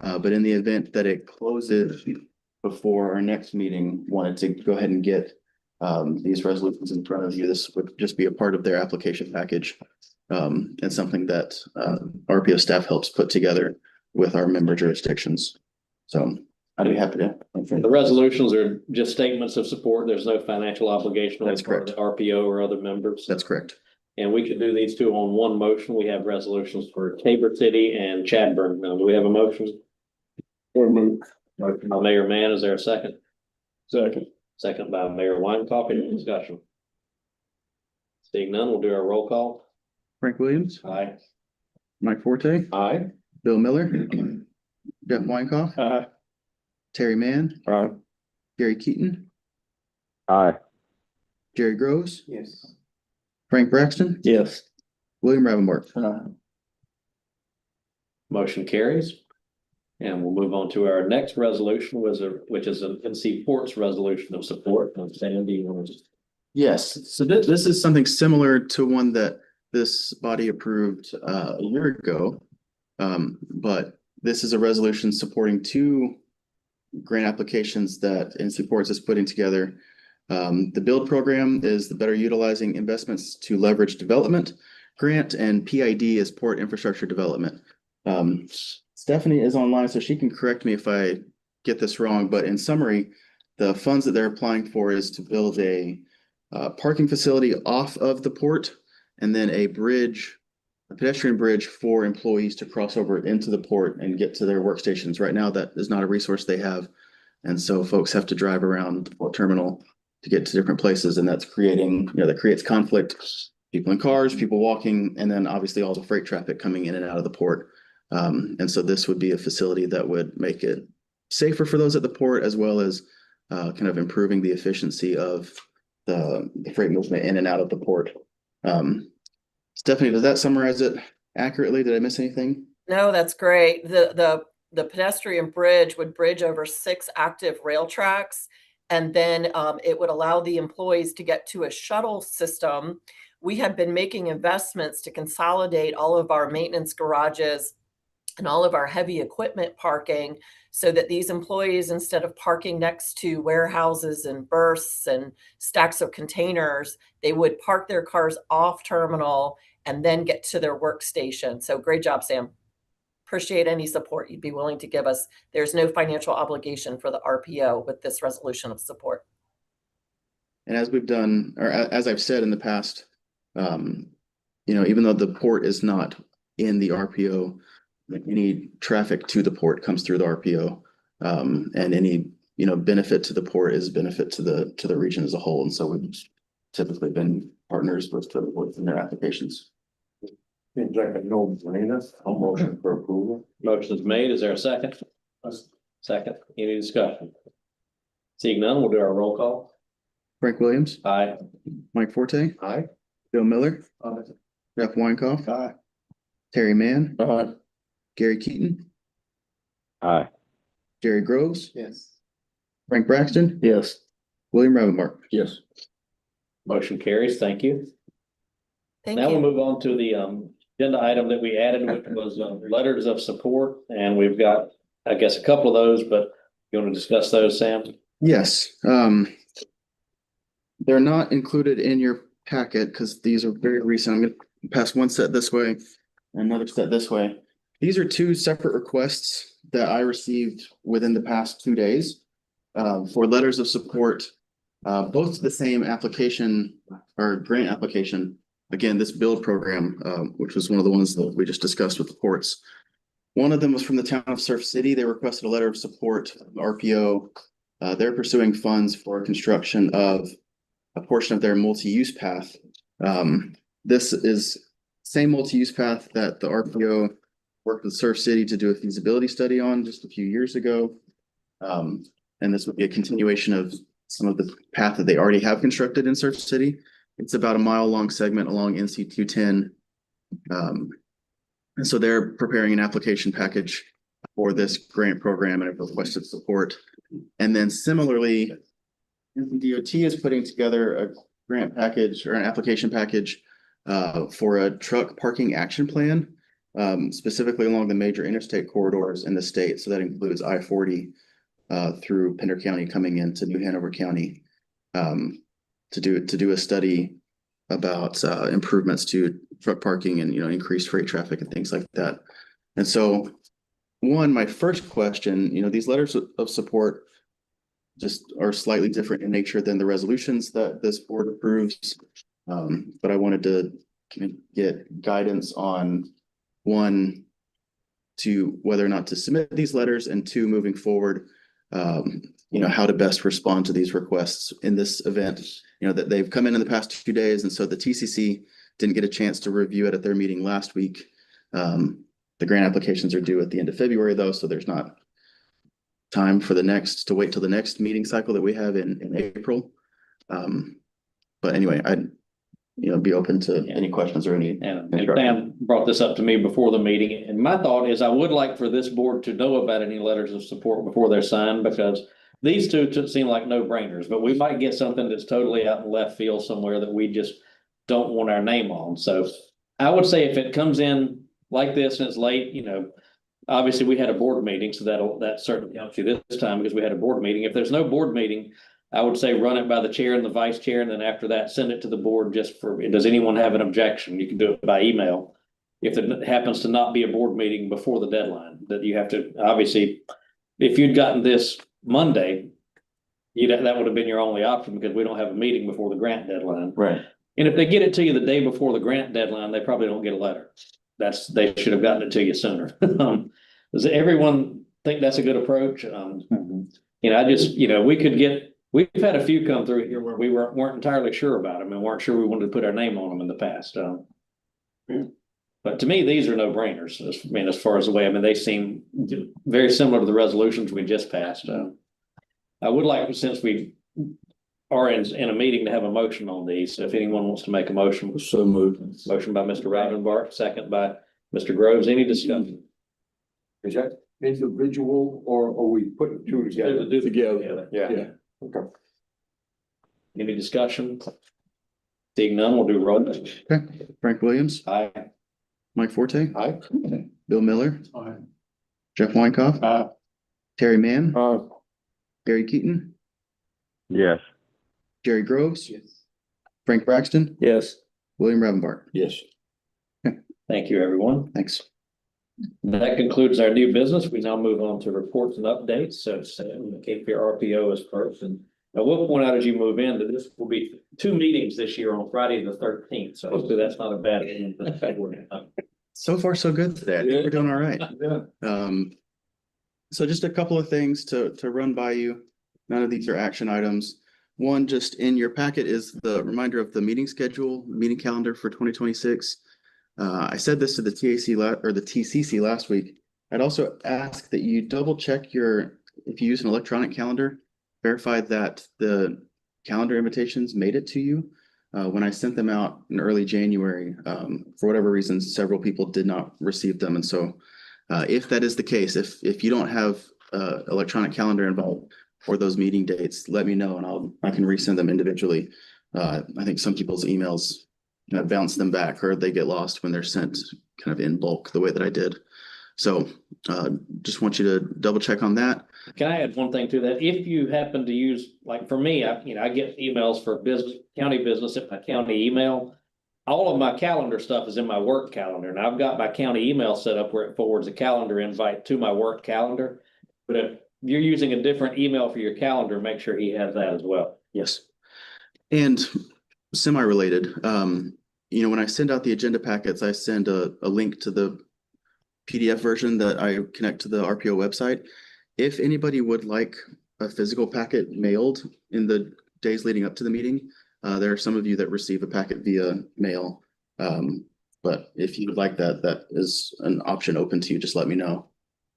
but in the event that it closes before our next meeting, wanted to go ahead and get these resolutions in front of you. This would just be a part of their application package, and something that RPO staff helps put together with our member jurisdictions. So I'd be happy to. The resolutions are just statements of support. There's no financial obligation on the part of the RPO or other members. That's correct. And we could do these two on one motion. We have resolutions for Tabor City and Chadburn. Now, do we have a motion? Or move. Motion by Mayor Mann. Is there a second? Second. Second by Mayor Weintraub. Any discussion? Seeing none, we'll do our roll call. Frank Williams, Aye. Mike Forte, Aye. Bill Miller, Jeff Weinkoff, Aye. Terry Mann, Aye. Gary Keaton, Aye. Jerry Groves, Yes. Frank Braxton, Yes. William Ravenbart. Motion carries. And we'll move on to our next resolution, which is an NC Ports resolution of support. Sandy, you want to just. Yes, so this is something similar to one that this body approved a year ago. But this is a resolution supporting two grant applications that NC Ports is putting together. The build program is the Better Utilizing Investments to Leverage Development grant, and PID is Port Infrastructure Development. Stephanie is online, so she can correct me if I get this wrong, but in summary, the funds that they're applying for is to build a parking facility off of the port, and then a pedestrian bridge for employees to cross over into the port and get to their workstations. Right now, that is not a resource they have. And so folks have to drive around the port terminal to get to different places, and that's that creates conflict. People in cars, people walking, and then obviously all the freight traffic coming in and out of the port. And so this would be a facility that would make it safer for those at the port, as well as kind of improving the efficiency of the freight movement in and out of the port. Stephanie, does that summarize it accurately? Did I miss anything? No, that's great. The pedestrian bridge would bridge over 6 active rail tracks, and then it would allow the employees to get to a shuttle system. We have been making investments to consolidate all of our maintenance garages and all of our heavy equipment parking, so that these employees, instead of parking next to warehouses and berths and stacks of containers, they would park their cars off terminal and then get to their workstation. So great job, Sam. Appreciate any support you'd be willing to give us. There's no financial obligation for the RPO with this resolution of support. And as we've done, or as I've said in the past, even though the port is not in the RPO, any traffic to the port comes through the RPO, and any benefit to the port is benefit to the region as a whole. And so we've typically been partners with the ports in their applications. Seems like a no-brainer. I'll motion for approval. Motion is made. Is there a second? Second. Any discussion? Seeing none, we'll do our roll call. Frank Williams, Aye. Mike Forte, Aye. Bill Miller, Jeff Weinkoff, Aye. Terry Mann, Aye. Gary Keaton, Aye. Jerry Groves, Yes. Frank Braxton, Yes. William Ravenbart. Yes. Motion carries. Thank you. Thank Now you. we'll move on to the agenda item that we added, which was letters of support. And we've got, I guess, a couple of those, but you want to discuss those, Sam? Yes, they're not included in your packet because these are very recent. I'm going to pass one set this way, another set this way. These are two separate requests that I received within the past 2 days for letters of support, both the same application or grant application. Again, this build program, which was one of the ones that we just discussed with the ports. One of them was from the town of Surf City. They requested a letter of support, RPO. They're pursuing funds for construction of a portion of their multi-use path. This is same multi-use path that the RPO worked with Surf City to do a feasibility study on just a few years ago. And and this would be a continuation of some of the path that they already have constructed in Surf City. It's about a mile-long segment along NC 210. And so they're preparing an application package for this grant program and have requested support. And then similarly, DOT is putting together a grant package or an application package for a truck parking action plan, specifically along the major interstate corridors in the state. So that includes I-40 through Pender County coming into New Hanover County to do a study about improvements to truck parking and, increased freight traffic and things like that. And so my first question, these letters of support just are slightly different in nature than the resolutions that this board approves. But I wanted to get guidance on one, to whether or not to submit these letters, and two, moving forward, how to best respond to these requests in this event, that they've come in the past 2 days. And so the TCC didn't get a chance to review it at their meeting last week. The grant applications are due at the end of February though, so there's not time for to wait till the next meeting cycle that we have in April. But anyway, I'd be open to any questions or any. And Pam brought this up to me before the meeting, and my thought is I would like for this board to know about any letters of support before they're signed, because these two seem like no-brainers, but we might get something that's totally out in left field somewhere that we just don't want our name on. So I would say if it comes in like this and it's late, obviously we had a board meeting, so that certainly helps you this time because we had a board meeting. If there's no board meeting, I would say run it by the chair and the vice chair, and then after that, send it to the board does anyone have an objection? You can do it by email. If there happens to not be a board meeting before the deadline, that you have to, obviously, if you'd gotten this Monday, that would have been your only option because we don't have a meeting before the grant deadline. Right. And if they get it to you the day before the grant deadline, they probably don't get a letter. They should have gotten it to you sooner. Does everyone think that's a good approach? We've had a few come through here where we weren't entirely sure about them and weren't sure we wanted to put our name on them in the past. But to me, these are no-brainers. As far as the way, they seem very similar to the resolutions we just passed. I would like, since we are in a meeting, to have a motion on these. So if anyone wants to make a motion. So moved. Motion by Mr. Rivenbark, second by Mr. Groves. Any discussion? Is that individual or are we putting two together? Together. Yeah. Okay. Any discussion? Seeing none, we'll do roll. Okay. Frank Williams. Aye. Mike Forte. Aye. Bill Miller. Aye. Jeff Weinkoff. Aye. Terry Mann. Aye. Gary Keaton. Yes. Jerry Groves. Yes. Frank Braxton. Yes. William Rivenbark. Yes. Thank you, everyone. Thanks. That concludes our new business. We now move on to reports and updates. So the Cape Fear RPO is first. And I will point out as you move in that this will be 2 meetings this year on Friday the 13th. So hopefully that's not a bad thing. So far, so good today. I think we're doing all right. Yeah. So just a couple of things to run by you. None of these are action items. One, just in your packet is the reminder of the meeting schedule, meeting calendar for 2026. I said this to the TCC last week. I'd also ask that you double check if you use an electronic calendar, verify that the calendar invitations made it to you. When I sent them out in early January, for whatever reason, several people did not receive them. And so if that is the case, if you don't have electronic calendar involved for those meeting dates, let me know and I can resend them individually. I think some people's emails bounce them back or they get lost when they're sent kind of in bulk the way that I did. So just want you to double check on that. Can I add one thing to that? If you happen to use, like for me, I get emails for county business at my county email. All of my calendar stuff is in my work calendar, and I've got my county email set up where it forwards a calendar invite to my work calendar. But if you're using a different email for your calendar, make sure he has that as well. Yes. And semi-related, when I send out the agenda packets, I send a link to the PDF version that I connect to the RPO website. If anybody would like a physical packet mailed in the days leading up to the meeting, there are some of you that receive a packet via mail. But if you would like that is an option open to you, just let me know.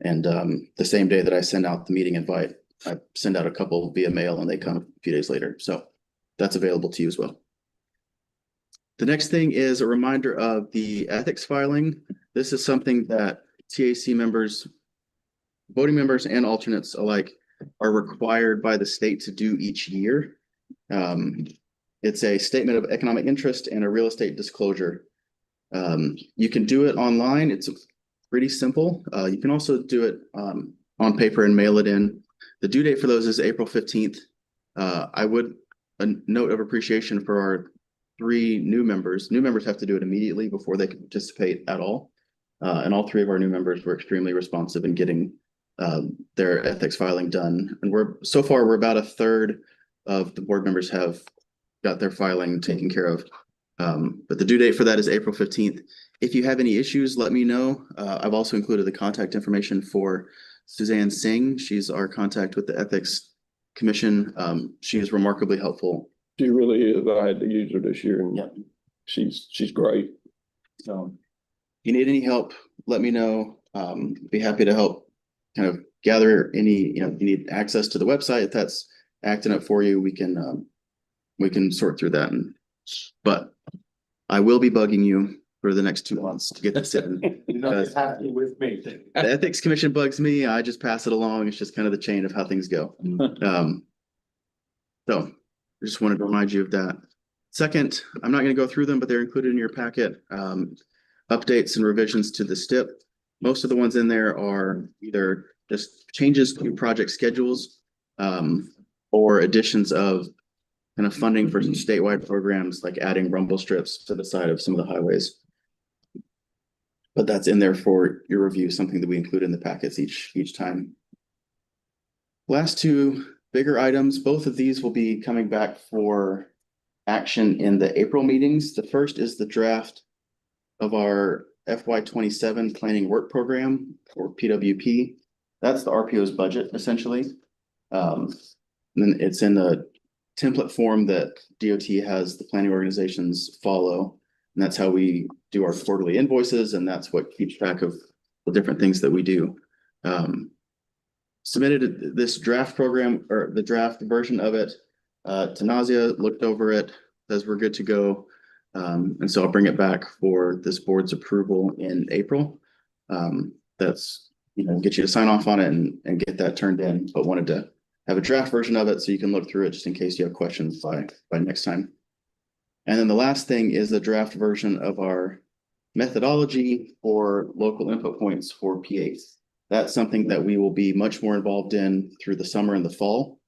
And the same day that I send out the meeting invite, I send out a couple via mail and they come a few days later. So that's available to you as well. The next thing is a reminder of the ethics filing. This is something that TAC members, voting members and alternates alike are required by the state to do each year. It's a statement of economic interest and a real estate disclosure. You can do it online. It's pretty simple. You can also do it on paper and mail it in. The due date for those is April 15th. I would a note of appreciation for our 3 new members. New members have to do it immediately before they can participate at all. And all 3 of our new members were extremely responsive in getting their ethics filing done. And so far we're about a third of the board members have got their filing taken care of. But the due date for that is April 15th. If you have any issues, let me know. I've also included the contact information for Suzanne Singh. She's our contact with the Ethics Commission. She is remarkably helpful. She really is. I had to use her this year, and she's great. So if you need any help, let me know. Be happy to help kind of gather any, if you need access to the website, if that's acting up for you, we can sort through that. But I will be bugging you for the next 2 months to get this in. You're not happy with me. The Ethics Commission bugs me. I just pass it along. It's just kind of the chain of how things go. So I just wanted to remind you of that. Second, I'm not going to go through them, but they're included in your packet. Updates and revisions to the STIP. Most of the ones in there are either just changes to project schedules or additions of kind of funding for some statewide programs, like adding rumble strips to the side of some of the highways. But that's in there for your review, something that we include in the packets each time. Last 2 bigger items, both of these will be coming back for action in the April meetings. The first is the draft of our FY27 planning work program, or PWP. That's the RPO's budget, essentially. And then it's in the template form that DOT has the planning organizations follow. And that's how we do our quarterly invoices. And that's what keeps track of the different things that we do. Submitted this draft program, or the draft version of it to Nausea, looked over it, says we're good to go. And so I'll bring it back for this board's approval in April. That's, get you to sign off on it and get that turned in, but wanted to have a draft version of it so you can look through it just in case you have questions by next time. And then the last thing is the draft version of our methodology for local input points for PAs. That's something that we will be much more involved in through the summer and the fall.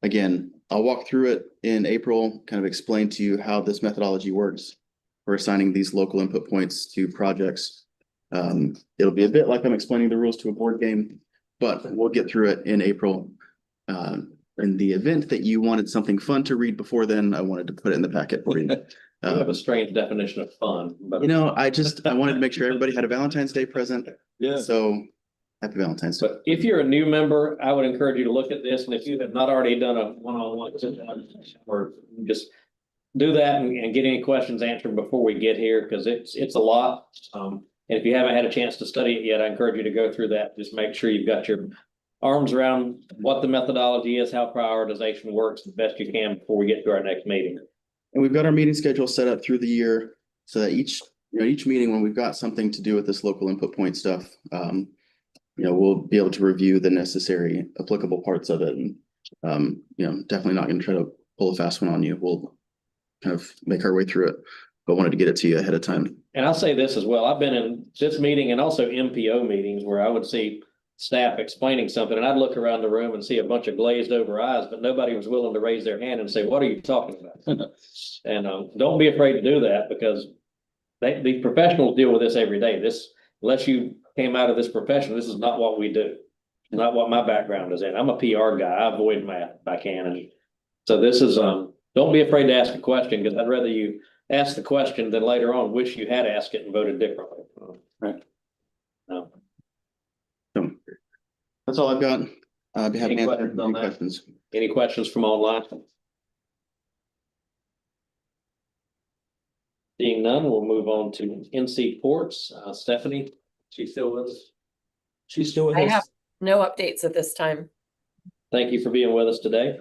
Again, I'll walk through it in April, kind of explain to you how this methodology works for assigning these local input points to projects. It'll be a bit like I'm explaining the rules to a board game, but we'll get through it in April. In the event that you wanted something fun to read before then, I wanted to put it in the packet for you. You have a strange definition of fun, but I wanted to make sure everybody had a Valentine's Day present. Yeah. So happy Valentine's Day. But if you're a new member, I would encourage you to look at this, and if you have not already done a one-on-one, or just do that and get any questions answered before we get here, because it's a lot. And if you haven't had a chance to study it yet, I encourage you to go through that. Just make sure you've got your arms around what the methodology is, how prioritization works the best you can before we get to our next meeting. And we've got our meeting schedule set up through the year so that each meeting, when we've got something to do with this local input point stuff, we'll be able to review the necessary applicable parts of it. And, definitely not going to try to pull a fast one on you. We'll kind of make our way through it, but wanted to get it to you ahead of time. And I'll say this as well. I've been in this meeting and also MPO meetings where I would see staff explaining something and I'd look around the room and see a bunch of glazed over eyes, but nobody was willing to raise their hand and say, what are you talking about? And don't be afraid to do that, because the professionals deal with this every day. Unless you came out of this profession, this is not what we do. Not what my background is in. I'm a PR guy. I avoid math if I can. And so this is, don't be afraid to ask a question, because I'd rather you ask the question than later on wish you had asked it and voted differently. Right. No. So that's all I've got. I'd be happy to answer any questions. Any questions from online? Seeing none, we'll move on to NC Ports. Stephanie, she's still with us? I have No updates at this time. Thank you for being with us today.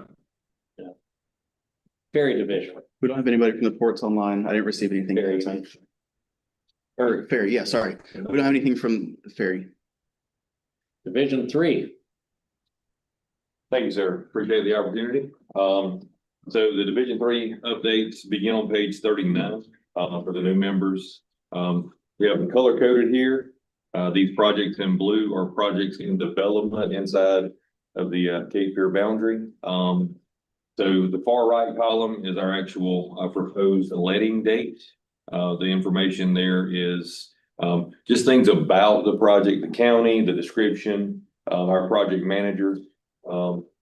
Ferry Division. We don't have anybody from the ports online. I didn't receive anything. Ferry. Or ferry, yeah, sorry. We don't have anything from the ferry. Division 3. Thank you, sir. Appreciate the opportunity. So the Division 3 updates begin on page 39 for the new members. We have them color coded here. These projects in blue are projects in development inside of the Cape Fear boundary. So the far right column is our actual proposed letting date. The information there is just things about the project, the county, the description, our project manager.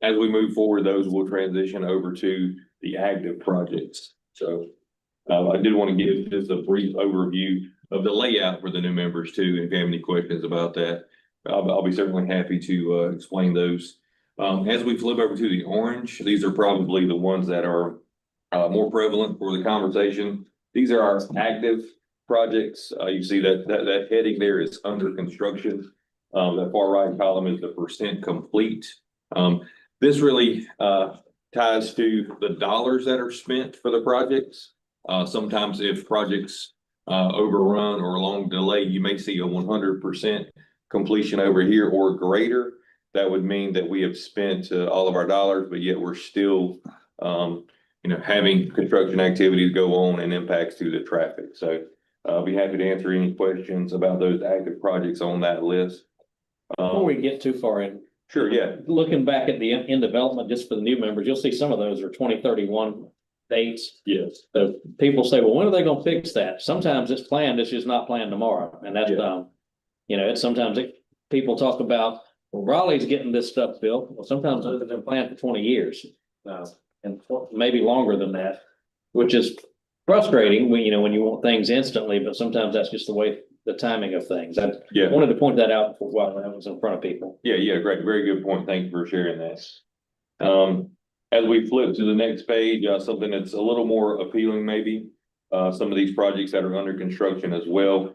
As we move forward, those will transition over to the active projects. So I did want to give just a brief overview of the layout for the new members too. If you have any questions about that, I'll be certainly happy to explain those. As we flip over to the orange, these are probably the ones that are more prevalent for the conversation. These are our active projects. You see that heading there is under construction. That far right column is the percent complete. This really ties to the dollars that are spent for the projects. Sometimes if projects overrun or long delay, you may see a 100% completion over here or greater. That would mean that we have spent all of our dollars, but yet we're still, having construction activities go on and impacts to the traffic. So I'll be happy to answer any questions about those active projects on that list. Before we get too far in. Sure, yeah. Looking back at the in development, just for the new members, you'll see some of those are 2031 dates. Yes. So people say, well, when are they gonna fix that? Sometimes it's planned, it's just not planned tomorrow. And that's, it's sometimes people talk about, well, Raleigh's getting this stuff built. Well, sometimes those have been planned for 20 years. And maybe longer than that, which is frustrating when, when you want things instantly, but sometimes that's just the way, the timing of things. I wanted to point that out while that was in front of people. Yeah, great. Very good point. Thank you for sharing that. As we flip to the next page, something that's a little more appealing, maybe, some of these projects that are under construction as well.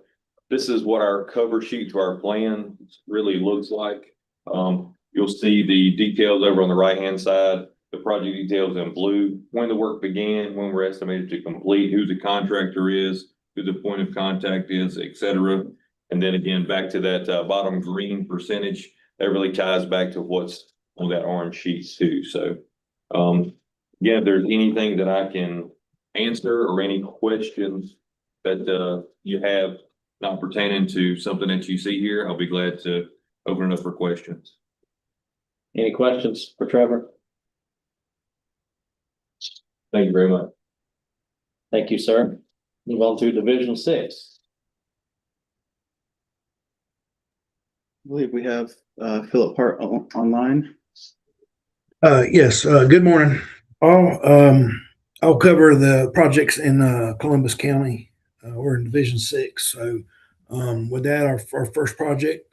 This is what our cover sheet to our plan really looks like. You'll see the details over on the right-hand side, the project details in blue, when the work began, when we're estimated to complete, who the contractor is, who the point of contact is, et cetera. And then again, back to that bottom green percentage, that really ties back to what's on that orange sheet too. So again, if there's anything that I can answer or any questions that you have not pertaining to something that you see here, I'll be glad to open it up for questions. Any questions for Trevor? Thank you very much. Thank you, sir. Move on to Division 6. I believe we have Philip Hart online. Yes, good morning. I'll cover the projects in Columbus County. We're in Division 6. So with that, our first project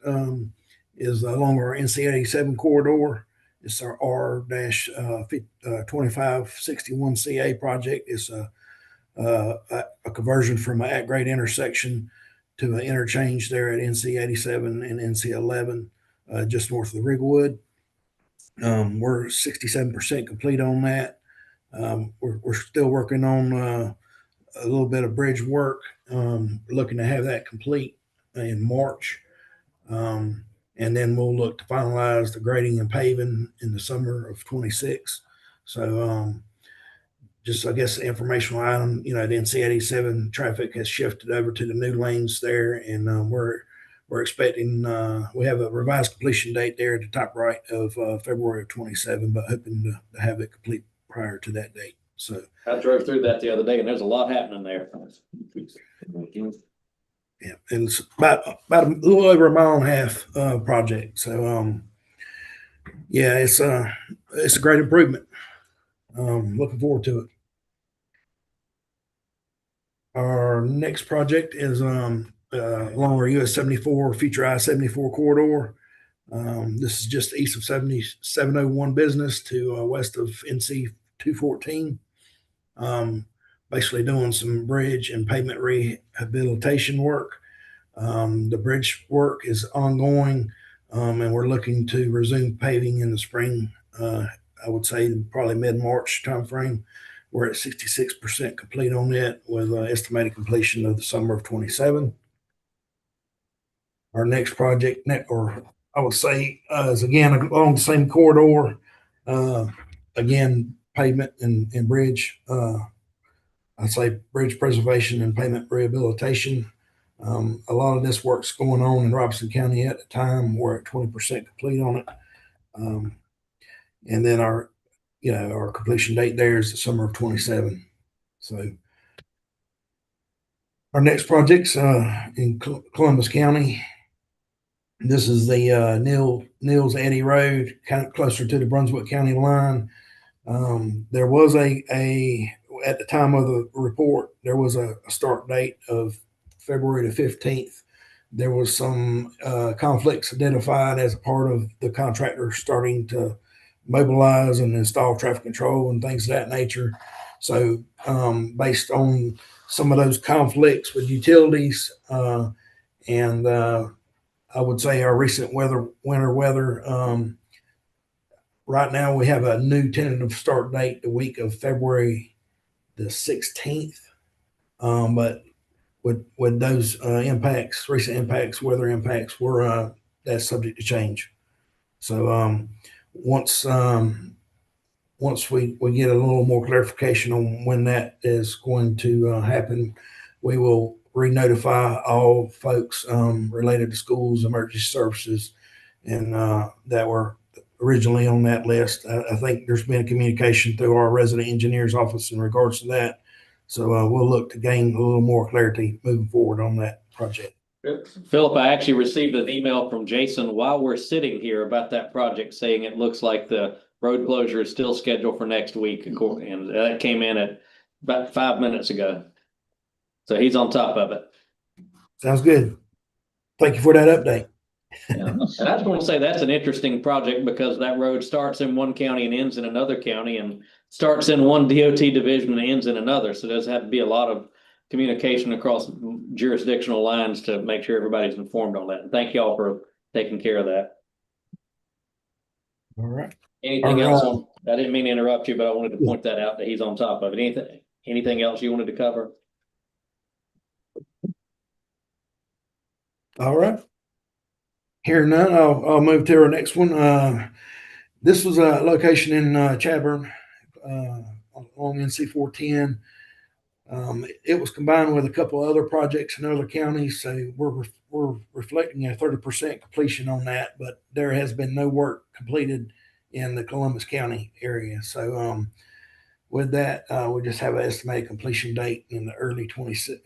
is along our NC 87 corridor. It's our R-2561CA project. It's a conversion from an at-grade intersection to an interchange there at NC 87 and NC 11, just north of Rigwood. We're 67% complete on that. We're still working on a little bit of bridge work, looking to have that complete in March. And then we'll look to finalize the grading and paving in the summer of 26. So just, I guess, the informational item, the NC 87 traffic has shifted over to the new lanes there, and we're expecting, we have a revised completion date there at the top right of February of 27, but hoping to have it complete prior to that date. So I drove through that the other day and there's a lot happening there. yeah, it's about a little over a mile and a half project. So yeah, it's a great improvement. Looking forward to it. Our next project is along our US 74 Future I-74 corridor. This is just east of 7701 Business to west of NC 214. Basically doing some bridge and pavement rehabilitation work. The bridge work is ongoing. And we're looking to resume paving in the spring. I would say probably mid-March timeframe. We're at 66% complete on that with estimated completion of the summer of 27. Our next project, or I would say, is again along the same corridor. Again, pavement and bridge. I'd say bridge preservation and pavement rehabilitation. A lot of this work's going on in Robeson County at the time. We're at 20% complete on it. And then our completion date there is the summer of 27. So our next project's in Columbus County. This is the Niels Eddy Road, kind of closer to the Brunswick County line. There was at the time of the report, there was a start date of February the 15th. There was some conflicts identified as a part of the contractor starting to mobilize and install traffic control and things of that nature. So based on some of those conflicts with utilities and I would say our recent winter weather, right now we have a new tentative start date the week of February the 16th. But with those recent impacts, weather impacts, that's subject to change. So once we get a little more clarification on when that is going to happen, we will re-notify all folks related to schools, emergency services, and that were originally on that list. I think there's been a communication through our resident engineer's office in regards to that. So we'll look to gain a little more clarity moving forward on that project. Philip, I actually received an email from Jason while we're sitting here about that project saying it looks like the road closure is still scheduled for next week. And that came in at about 5 minutes ago. So he's on top of it. Sounds good. Thank you for that update. Yeah. And I was going to say that's an interesting project because that road starts in one county and ends in another county and starts in one DOT division and ends in another. So there's have to be a lot of communication across jurisdictional lines to make sure everybody's informed on that. And thank you all for taking care of that. All right. Anything else? I didn't mean to interrupt you, but I wanted to point that out that he's on top of it. Anything else you wanted to cover? All right. Hearing none, I'll move to our next one. This was a location in Chadbourn along NC 410. It was combined with a couple of other projects in other counties, so we're reflecting a 30% completion on that, but there has been no work completed in the Columbus County area. So with that, we just have an estimated completion date in the early 26.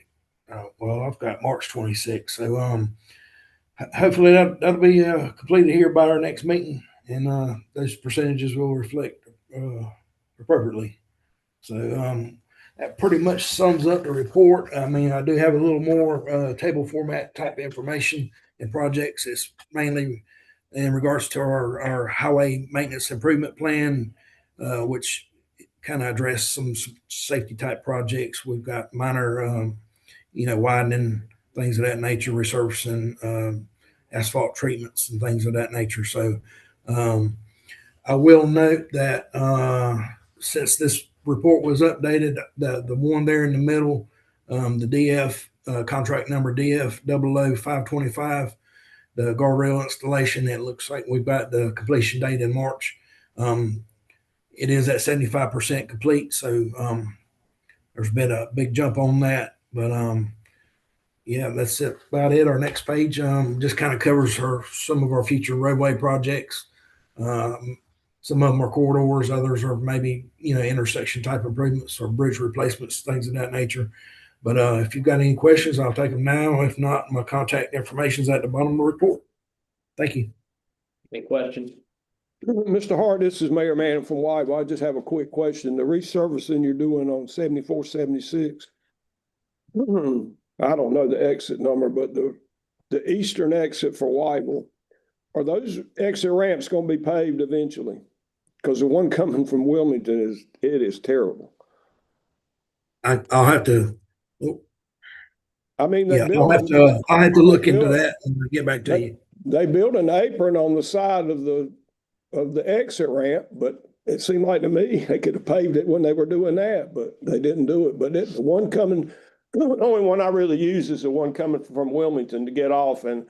Well, I've got March 26. So hopefully that'll be completed here by our next meeting, and those percentages will reflect appropriately. So that pretty much sums up the report. I mean, I do have a little more table format type information in projects. It's mainly in regards to our highway maintenance improvement plan, which kind of address some safety type projects. We've got minor, widening, things of that nature, resurfacing, asphalt treatments and things of that nature. So I will note that since this report was updated, the one there in the middle, the DF contract number DF 00525, the guardrail installation, it looks like we've got the completion date in March. It is at 75% complete. So there's been a big jump on that, but yeah, that's about it. Our next page just kind of covers some of our future roadway projects. Some of them are corridors, others are maybe intersection type improvements or bridge replacements, things of that nature. But if you've got any questions, I'll take them now. If not, my contact information is at the bottom of the report. Thank you. Any questions? Mr. Hart, this is Mayor Manning from Whiteville. I just have a quick question. The resurfacing you're doing on 7476, I don't know the exit number, but the eastern exit for Whiteville, are those exit ramps going to be paved eventually? Because the one coming from Wilmington is terrible. I'll have to. I mean, Yeah, I'll have to look into that and get back to you. they built an apron on the side of the exit ramp, but it seemed like to me they could have paved it when they were doing that, but they didn't do it. But the one coming, the only one I really use is the one coming from Wilmington to get off, and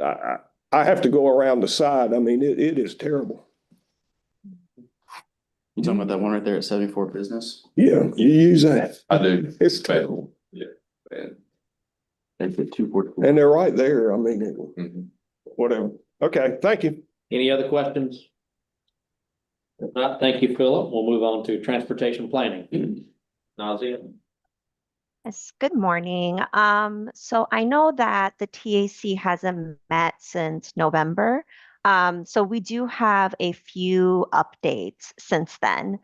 I have to go around the side. I mean, it is terrible. You talking about that one right there at 74 Business? Yeah, you use that. I do. It's terrible. Yeah. Man. They fit 244. And they're right there. I mean, Mhm. whatever. Okay, thank you. Any other questions? If not, thank you, Philip. We'll move on to transportation planning. Nausea? Yes, good morning. So I know that the TAC hasn't met since November. So we do have a few updates since then.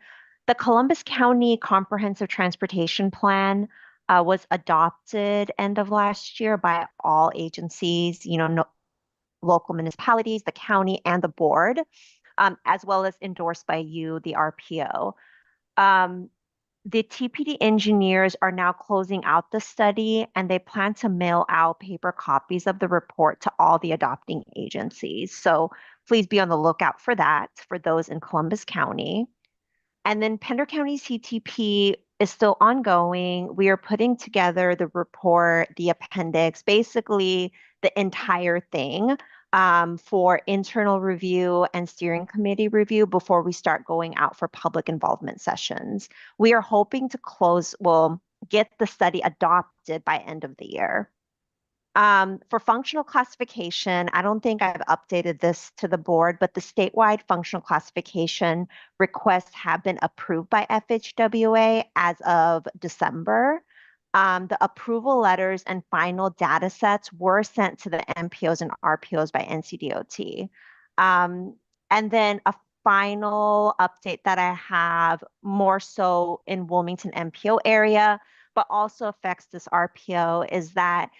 The Columbus County Comprehensive Transportation Plan was adopted end of last year by all agencies, local municipalities, the county, and the board, as well as endorsed by you, the RPO. The TPD engineers are now closing out the study, and they plan to mail out paper copies of the report to all the adopting agencies. So please be on the lookout for that for those in Columbus County. And then Pender County CTP is still ongoing. We are putting together the report, the appendix, basically the entire thing for internal review and steering committee review before we start going out for public involvement sessions. We are hoping to get the study adopted by end of the year. For functional classification, I don't think I've updated this to the board, but the statewide functional classification requests have been approved by FHWA as of December. The approval letters and final data sets were sent to the MPOs and RPOs by NCDOT. And then a final update that I have more so in Wilmington MPO area, but also affects this RPO, is that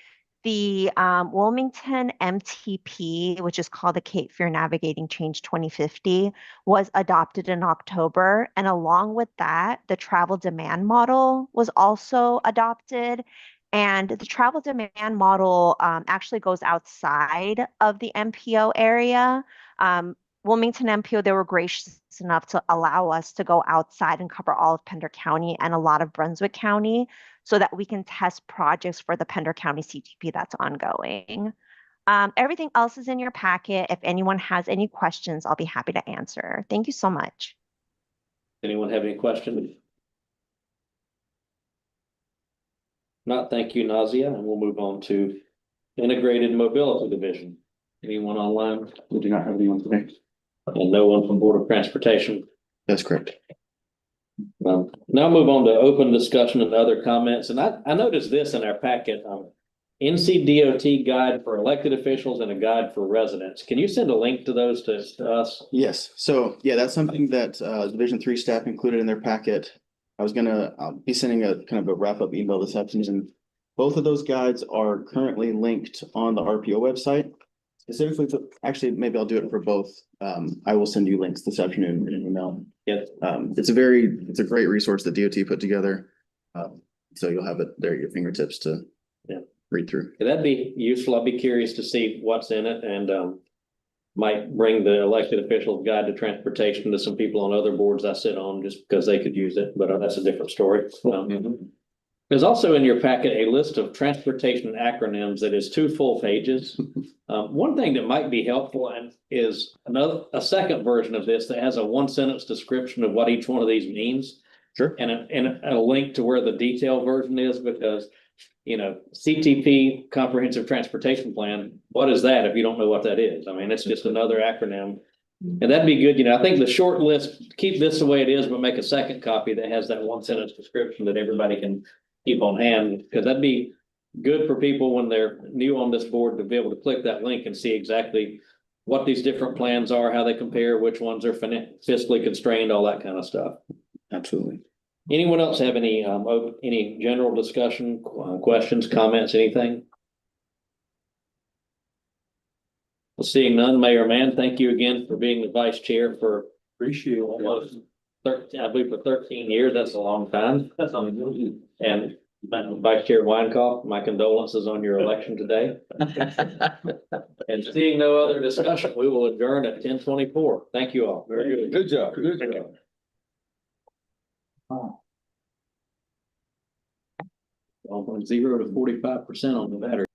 the Wilmington MTP, which is called the Cape Fear Navigating Change 2050, was adopted in October. And along with that, the travel demand model was also adopted. And the travel demand model actually goes outside of the MPO area. Wilmington MPO, they were gracious enough to allow us to go outside and cover all of Pender County and a lot of Brunswick County, so that we can test projects for the Pender County CTP that's ongoing. Everything else is in your packet. If anyone has any questions, I'll be happy to answer. Thank you so much. Anyone have any questions? Not, thank you, Nausea, and we'll move on to Integrated Mobility Division. Anyone online? We do not have anyone today. And no one from Board of Transportation. That's correct. Now move on to open discussion and other comments. And I noticed this in our packet, NCDOT guide for elected officials and a guide for residents. Can you send a link to those to us? Yes. So yeah, that's something that Division 3 staff included in their packet. I'll be sending a kind of a wrap-up email this afternoon. Both of those guides are currently linked on the RPO website. Specifically, actually, maybe I'll do it for both. I will send you links this afternoon in an email. Yes. It's a great resource that DOT put together. So you'll have it there at your fingertips to read through. Yeah, that'd be useful. I'd be curious to see what's in it, and might bring the elected officials guide to transportation to some people on other boards I sit on, just because they could use it, but that's a different story. There's also in your packet a list of transportation acronyms that is 2 full pages. One thing that might be helpful and is a second version of this that has a 1-sentence description of what each one of these means. Sure. And a link to where the detailed version is, because CTP, Comprehensive Transportation Plan, what is that if you don't know what that is? I mean, it's just another acronym. And that'd be good. I think the short list, keep this the way it is, but make a second copy that has that 1-sentence description that everybody can keep on hand, because that'd be good for people when they're new on this board to be able to click that link and see exactly what these different plans are, how they compare, which ones are fiscally constrained, all that kind of stuff. Absolutely. Anyone else have any general discussion, questions, comments, anything? Well, seeing none, Mayor Mann, thank you again for being the vice chair for almost 13, I believe for 13 years. That's a long time. And Vice Chair Weinkauf, my condolences on your election today. And seeing no other discussion, we will adjourn at 10:24. Thank you all. Very good. Good job. Good job. 0 to 45% on the battery.